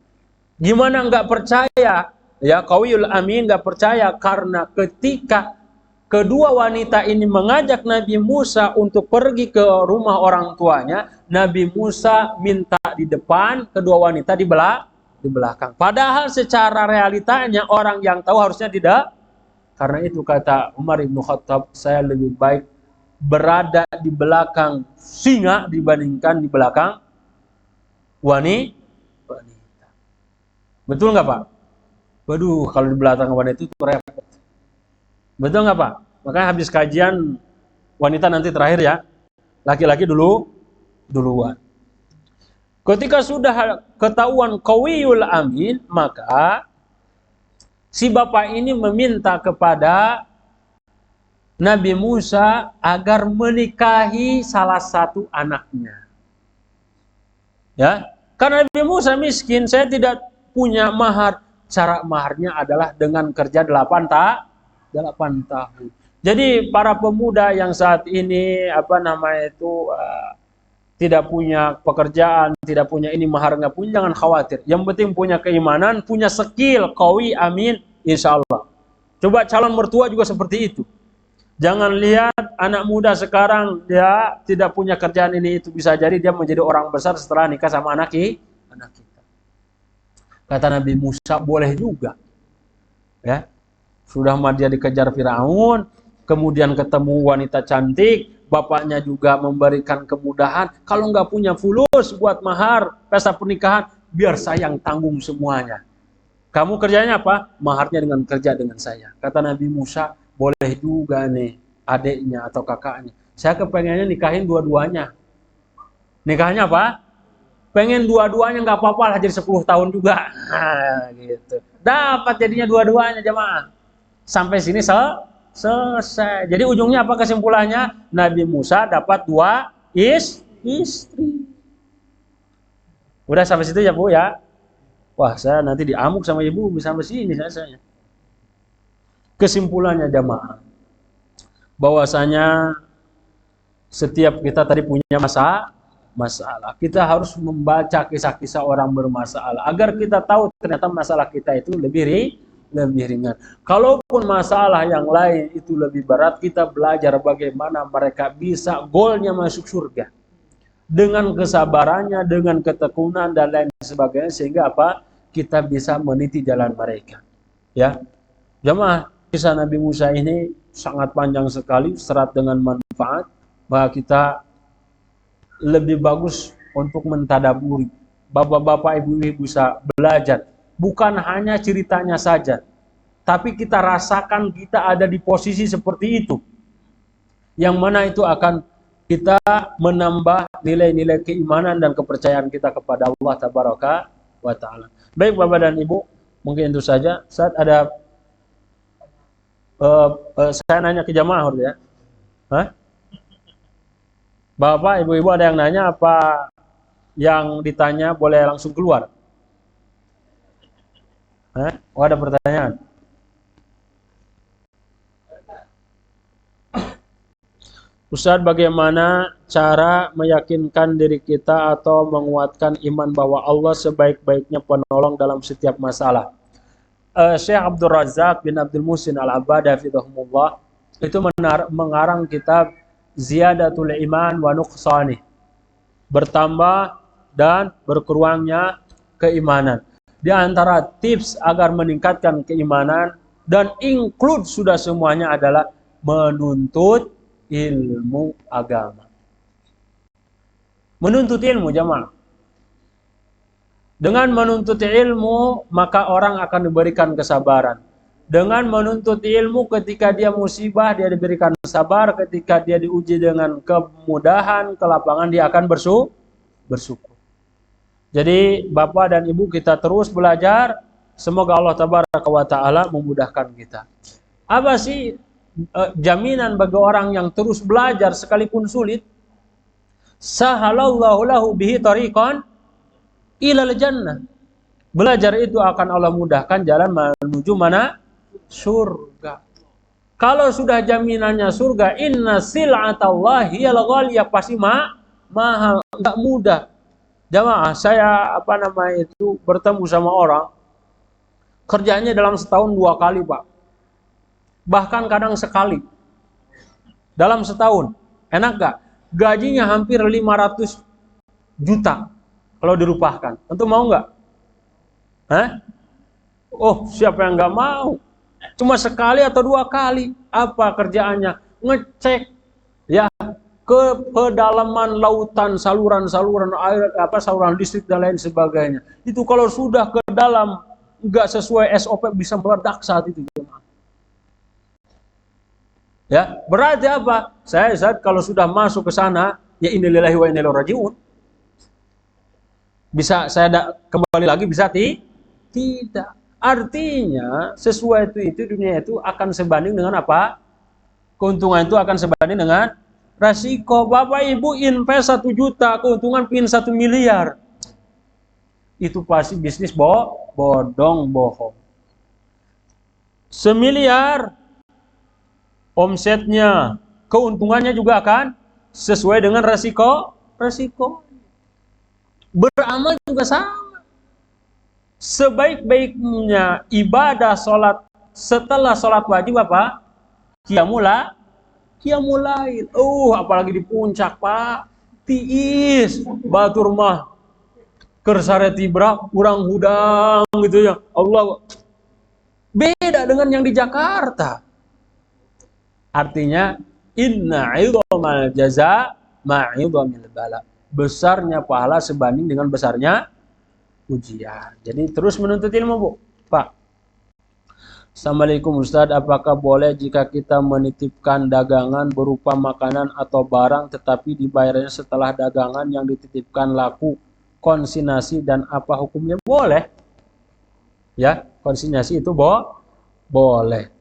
Gimana enggak percaya? Ya qawiyul amin enggak percaya karena ketika kedua wanita ini mengajak Nabi Musa untuk pergi ke rumah orang tuanya, Nabi Musa minta di depan, kedua wanita di belakang. Padahal secara realitanya orang yang tahu harusnya tidak. Karena itu kata Umar ibn Khattab, saya lebih baik berada di belakang singa dibandingkan di belakang wanita. Betul nggak Pak? Waduh, kalau di belakang wanita itu repot. Betul nggak Pak? Makanya habis kajian wanita nanti terakhir ya. Laki-laki duluan. Ketika sudah ketahuan qawiyul amin, maka si bapak ini meminta kepada Nabi Musa agar menikahi salah satu anaknya. Ya, karena Nabi Musa miskin, saya tidak punya mahar. Cara maharnya adalah dengan kerja 8 tahun. Jadi para pemuda yang saat ini tidak punya pekerjaan, tidak punya ini, mahar nggak punya, jangan khawatir. Yang penting punya keimanan, punya skill, qawi, amin, insya Allah. Coba calon mertua juga seperti itu. Jangan lihat anak muda sekarang dia tidak punya kerjaan ini itu, bisa jadi dia menjadi orang besar setelah nikah sama anak kita. Kata Nabi Musa, boleh juga. Ya, sudah dia dikejar Firaun, kemudian ketemu wanita cantik. Bapaknya juga memberikan kemudahan. Kalau nggak punya fulus buat mahar, pesta pernikahan, biar saya yang tanggung semuanya. Kamu kerjanya apa? Maharnya dengan kerja dengan saya. Kata Nabi Musa, boleh juga nih adiknya atau kakaknya. Saya kepengennya nikahin dua-duanya. Nikahnya apa? Pengen dua-duanya, nggak apa-apa lah jadi 10 tahun juga. Gitu. Dapat jadinya dua-duanya jemaah. Sampai sini selesai. Jadi ujungnya apa kesimpulannya? Nabi Musa dapat 2 istri. Udah sampai situ ya Bu ya. Wah, saya nanti diamuk sama ibu bisa sampai sini saya. Kesimpulannya jemaah, bahwasanya setiap kita tadi punya masalah. Kita harus membaca kisah-kisah orang bermasalah agar kita tahu ternyata masalah kita itu lebih ringan. Kalaupun masalah yang lain itu lebih berat, kita belajar bagaimana mereka bisa goalnya masuk surga. Dengan kesabarannya, dengan ketekunan dan lain sebagainya, sehingga apa? Kita bisa meniti jalan mereka. Ya. Jemaah, kisah Nabi Musa ini sangat panjang sekali, syarat dengan manfaat, bahwa kita lebih bagus untuk mentadaburi. Bapak-bapak, ibu-ibu bisa belajar. Bukan hanya ceritanya saja, tapi kita rasakan kita ada di posisi seperti itu. Yang mana itu akan kita menambah nilai-nilai keimanan dan kepercayaan kita kepada Allah Tabaraka wa Ta'ala. Baik Bapak dan Ibu, mungkin itu saja. Saat ada saya nanya ke jamaah ya. Hah? Bapak, ibu-ibu ada yang nanya, apa yang ditanya boleh langsung keluar? Oh, ada pertanyaan. Ustadz, bagaimana cara meyakinkan diri kita atau menguatkan iman bahwa Allah sebaik-baiknya penolong dalam setiap masalah? Syekh Abdul Razak bin Abdul Muhsin Al-Abbad hafizahumullah itu mengarang kitab Ziyadatul Iman wa Nuqsanih, bertambah dan berkurangnya keimanan. Di antara tips agar meningkatkan keimanan dan include sudah semuanya adalah menuntut ilmu agama. Menuntut ilmu jemaah. Dengan menuntut ilmu maka orang akan diberikan kesabaran. Dengan menuntut ilmu, ketika dia musibah, dia diberikan sabar. Ketika dia diuji dengan kemudahan, kelapangan, dia akan bersyukur. Jadi Bapak dan Ibu, kita terus belajar. Semoga Allah Tabaraka wa Ta'ala memudahkan kita. Apa sih jaminan bagi orang yang terus belajar sekalipun sulit? Sahalallahu lahu bihi tariqan ilal jannah. Belajar itu akan Allah mudahkan jalan menuju mana? Surga. Kalau sudah jaminannya surga, inna sil'atallahi hiyal ghaliyah, pasti mahal, enggak mudah. Jamaah, saya bertemu sama orang, kerjanya dalam setahun 2 kali, Pak. Bahkan kadang sekali. Dalam setahun. Enak gak? Gajinya hampir 500 juta kalau dirupahkan. Antum mau nggak? Oh, siapa yang nggak mau? Cuma sekali atau 2 kali. Apa kerjaannya? Ngecek ya ke pedalaman lautan, saluran-saluran air, saluran listrik dan lain sebagainya. Itu kalau sudah ke dalam nggak sesuai SOP bisa meledak saat itu. Ya, berarti apa? Saya kalau sudah masuk ke sana, ya innalillahi wa inna ilaihi raji'un. Bisa saya kembali lagi, bisa tidak. Artinya sesuai itu dunia itu akan sebanding dengan apa? Keuntungan itu akan sebanding dengan resiko. Bapak Ibu invest 1 juta, keuntungan pin 1 miliar. Itu pasti bisnis bohong. 1 miliar omsetnya, keuntungannya juga akan sesuai dengan resiko. Beramal juga sama. Sebaik-baiknya ibadah sholat setelah sholat wajib apa? Qiyamul lail. Apalagi di puncak, Pak. Tiis, batur mah kersare tibra, kurang hudang gitu ya. Allah. Beda dengan yang di Jakarta. Artinya inna 'idhamal jaza ma'idhamil bala. Besarnya pahala sebanding dengan besarnya ujian. Jadi terus menuntut ilmu, Bu. Pak. Assalamualaikum Ustadz, apakah boleh jika kita menitipkan dagangan berupa makanan atau barang tetapi dibayarnya setelah dagangan yang dititipkan laku konsignasi, dan apa hukumnya? Boleh. Ya, konsinyasi itu boleh.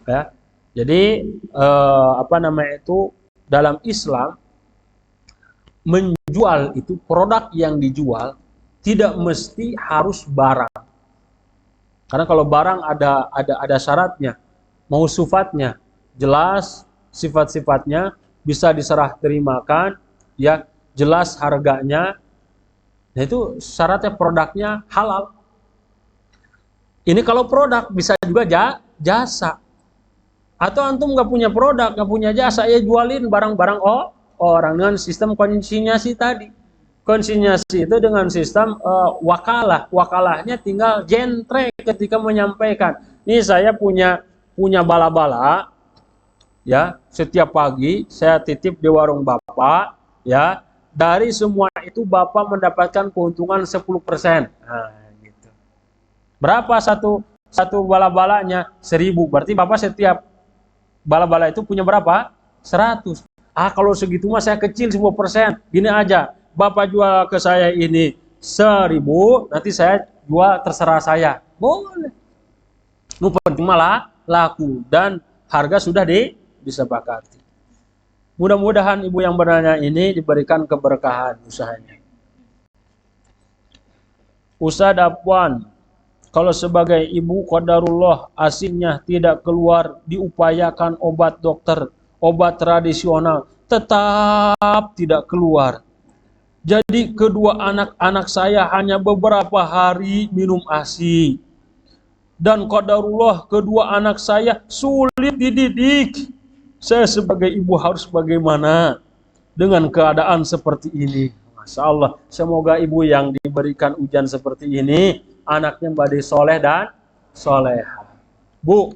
Ya. Jadi dalam Islam menjual itu produk yang dijual tidak mesti harus barang. Karena kalau barang ada syaratnya, mausufatnya jelas, sifat-sifatnya bisa diserah terimakan, ya jelas harganya. Nah itu syaratnya produknya halal. Ini kalau produk bisa juga jasa. Atau antum nggak punya produk, nggak punya jasa, ya jualin barang-barang orang dengan sistem konsinyasi tadi. Konsinyasi itu dengan sistem wakalah. Wakalahnya tinggal jentre ketika menyampaikan. Ini saya punya bala-bala, ya setiap pagi saya titip di warung bapak, ya dari semua itu bapak mendapatkan keuntungan 10%. Nah, gitu. Berapa satu bala-balanya? 1.000. Berarti bapak setiap bala-bala itu punya berapa? 100. Kalau segitu mah saya kecil 10%. Gini aja, bapak jual ke saya ini 1.000, nanti saya jual terserah saya. Boleh. Nu penting malah laku dan harga sudah disepakati. Mudah-mudahan ibu yang bertanya ini diberikan keberkahan usahanya. Ustadz Afwan, kalau sebagai ibu qadarullah asinya tidak keluar, diupayakan obat dokter, obat tradisional, tetap tidak keluar. Jadi kedua anak-anak saya hanya beberapa hari minum ASI. Dan qadarullah kedua anak saya sulit dididik. Saya sebagai ibu harus bagaimana dengan keadaan seperti ini? Masya Allah, semoga ibu yang diberikan ujian seperti ini anaknya menjadi soleh dan soleha. Bu,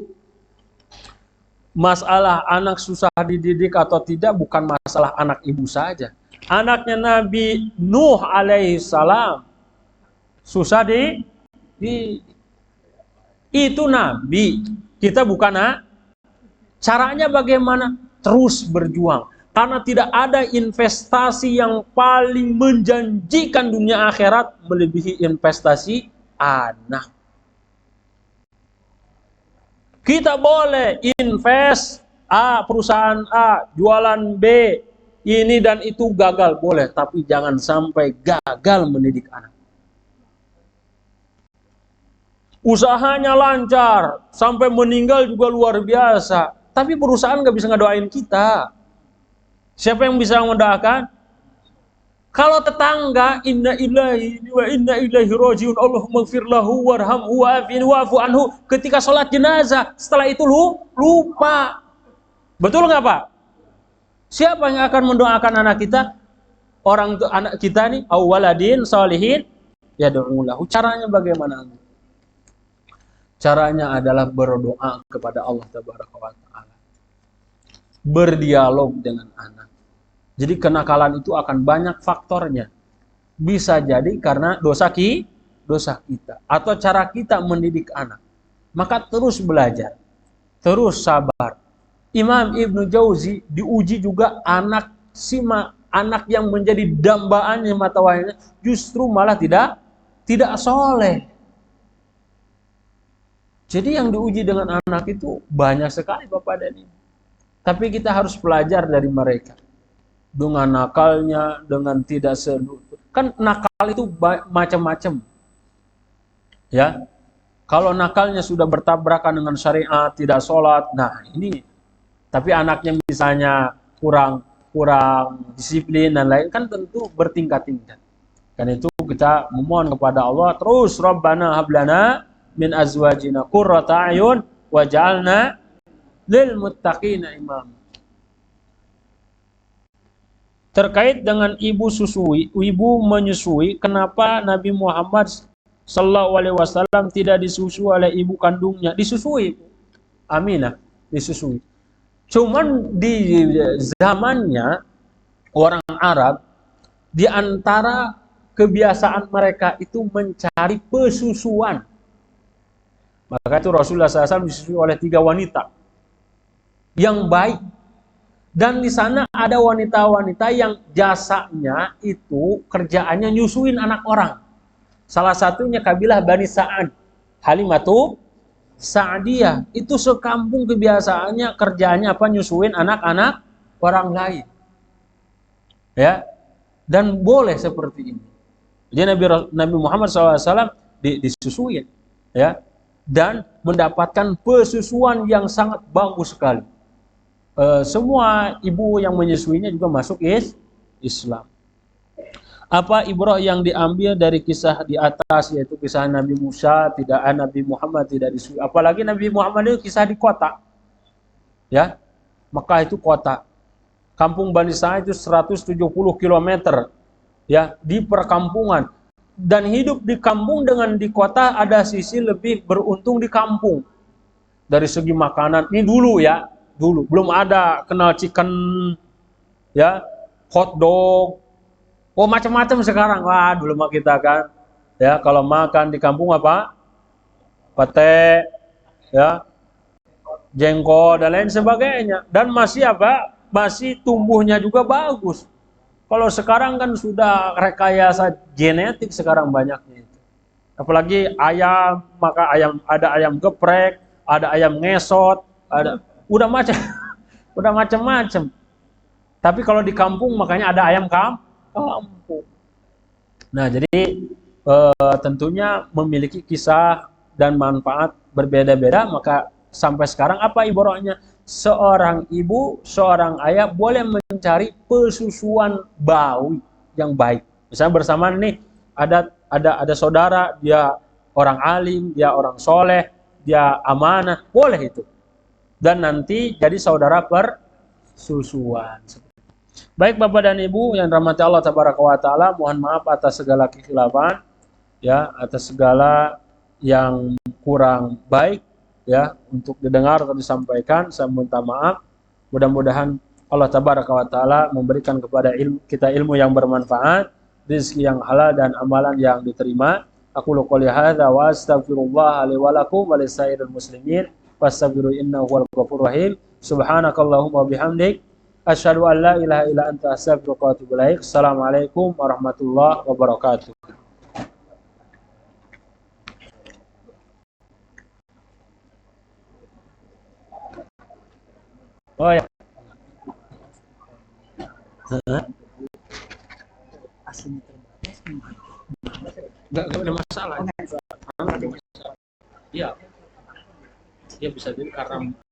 masalah anak susah dididik atau tidak bukan masalah anak ibu saja. Anaknya Nabi Nuh alaihissalam susah itu Nabi. Kita bukan caranya bagaimana? Terus berjuang. Karena tidak ada investasi yang paling menjanjikan dunia akhirat melebihi investasi anak. Kita boleh invest perusahaan A, jualan B, ini dan itu gagal boleh, tapi jangan sampai gagal mendidik anak. Usahanya lancar, sampai meninggal juga luar biasa, tapi perusahaan nggak bisa ngedoain kita. Siapa yang bisa mendoakan? Kalau tetangga, inna ilahi wa inna ilaihi rajiun, Allahumma gfir lahu warhamhu wa'afu anhu, ketika sholat jenazah, setelah itu lupa. Betul nggak Pak? Siapa yang akan mendoakan anak kita? Anak kita nih, awaladin sholihin yad'ulahu. Caranya bagaimana? Caranya adalah berdoa kepada Allah Tabaraka wa Ta'ala. Berdialog dengan anak. Jadi kenakalan itu akan banyak faktornya. Bisa jadi karena dosa kita atau cara kita mendidik anak. Maka terus belajar, terus sabar. Imam Ibnu Jauzi diuji juga anak yang menjadi dambaannya mata wahaynya justru malah tidak soleh. Jadi yang diuji dengan anak itu banyak sekali Bapak dan Ibu. Tapi kita harus belajar dari mereka. Dengan nakalnya, dengan tidak kan nakal itu macam-macam. Ya. Kalau nakalnya sudah bertabrakan dengan syariat, tidak sholat, nah ini. Tapi anaknya misalnya kurang disiplin dan lain, kan tentu bertingkat-tingkat. Karena itu kita memohon kepada Allah terus, Rabbana hablana min azwajina qurrata a'yun waj'alna lil muttaqina imam. Terkait dengan ibu menyusui, kenapa Nabi Muhammad Sallallahu Alaihi Wasallam tidak disusui oleh ibu kandungnya? Disusui, Aminah, disusui. Cuman di zamannya orang Arab, di antara kebiasaan mereka itu mencari pesusuan. Maka itu Rasulullah SAW disusui oleh 3 wanita yang baik. Dan di sana ada wanita-wanita yang jasanya itu kerjaannya nyusuin anak orang. Salah satunya kabilah Bani Sa'ad, Halimatu Sa'diyah itu sekampung kebiasaannya kerjaannya apa? Nyusuin anak-anak orang lain. Ya. Dan boleh seperti ini. Jadi Nabi Muhammad SAW disusuin, ya, dan mendapatkan pesusuan yang sangat bagus sekali. Semua ibu yang menyusuinya juga masuk Islam. Apa ibrah yang diambil dari kisah di atas, yaitu kisah Nabi Musa, Nabi Muhammad tidak disusui. Apalagi Nabi Muhammad itu kisah di kota, ya, Mekah itu kota. Kampung Bani Sa'id itu 170 km, ya, di perkampungan. Dan hidup di kampung dengan di kota ada sisi lebih beruntung di kampung. Dari segi makanan, ini dulu ya, dulu belum ada kenal chicken, ya, hot dog, oh macam-macam sekarang. Wah, dulu mah kita kan, ya, kalau makan di kampung apa? Pete, ya, jengkol dan lain sebagainya. Dan masih apa? Masih tumbuhnya juga bagus. Kalau sekarang kan sudah rekayasa genetik sekarang banyaknya itu. Apalagi ayam, maka ada ayam geprek, ada ayam ngesot, ada udah macam-macam. Tapi kalau di kampung makanya ada ayam kampung. Nah, jadi tentunya memiliki kisah dan manfaat berbeda-beda, maka sampai sekarang apa ibaratnya? Seorang ibu, seorang ayah boleh mencari pesusuan bawi yang baik. Misalnya bersamaan nih ada saudara, dia orang alim, dia orang soleh, dia amanah, boleh itu. Dan nanti jadi saudara persusuan. Baik Bapak dan Ibu yang dirahmati Allah Tabaraka wa Ta'ala, mohon maaf atas segala kekhilafan, ya, atas segala yang kurang baik, ya, untuk didengar atau disampaikan, saya minta maaf. Mudah-mudahan Allah Tabaraka wa Ta'ala memberikan kepada kita ilmu yang bermanfaat, rezeki yang halal dan amalan yang diterima. Aku qouli hadza wa astaghfirullah li wa lakum wa lisairil muslimin fastaghfiru innahu huwal ghafurur rahim. Subhanakallahumma bihamdik asyhadu an la ilaha illa anta astaghfiruka wa atubu ilaik. Assalamualaikum warahmatullahi wabarakatuh. Oh ya. Enggak ada masalah. Iya. Dia bisa jadi karena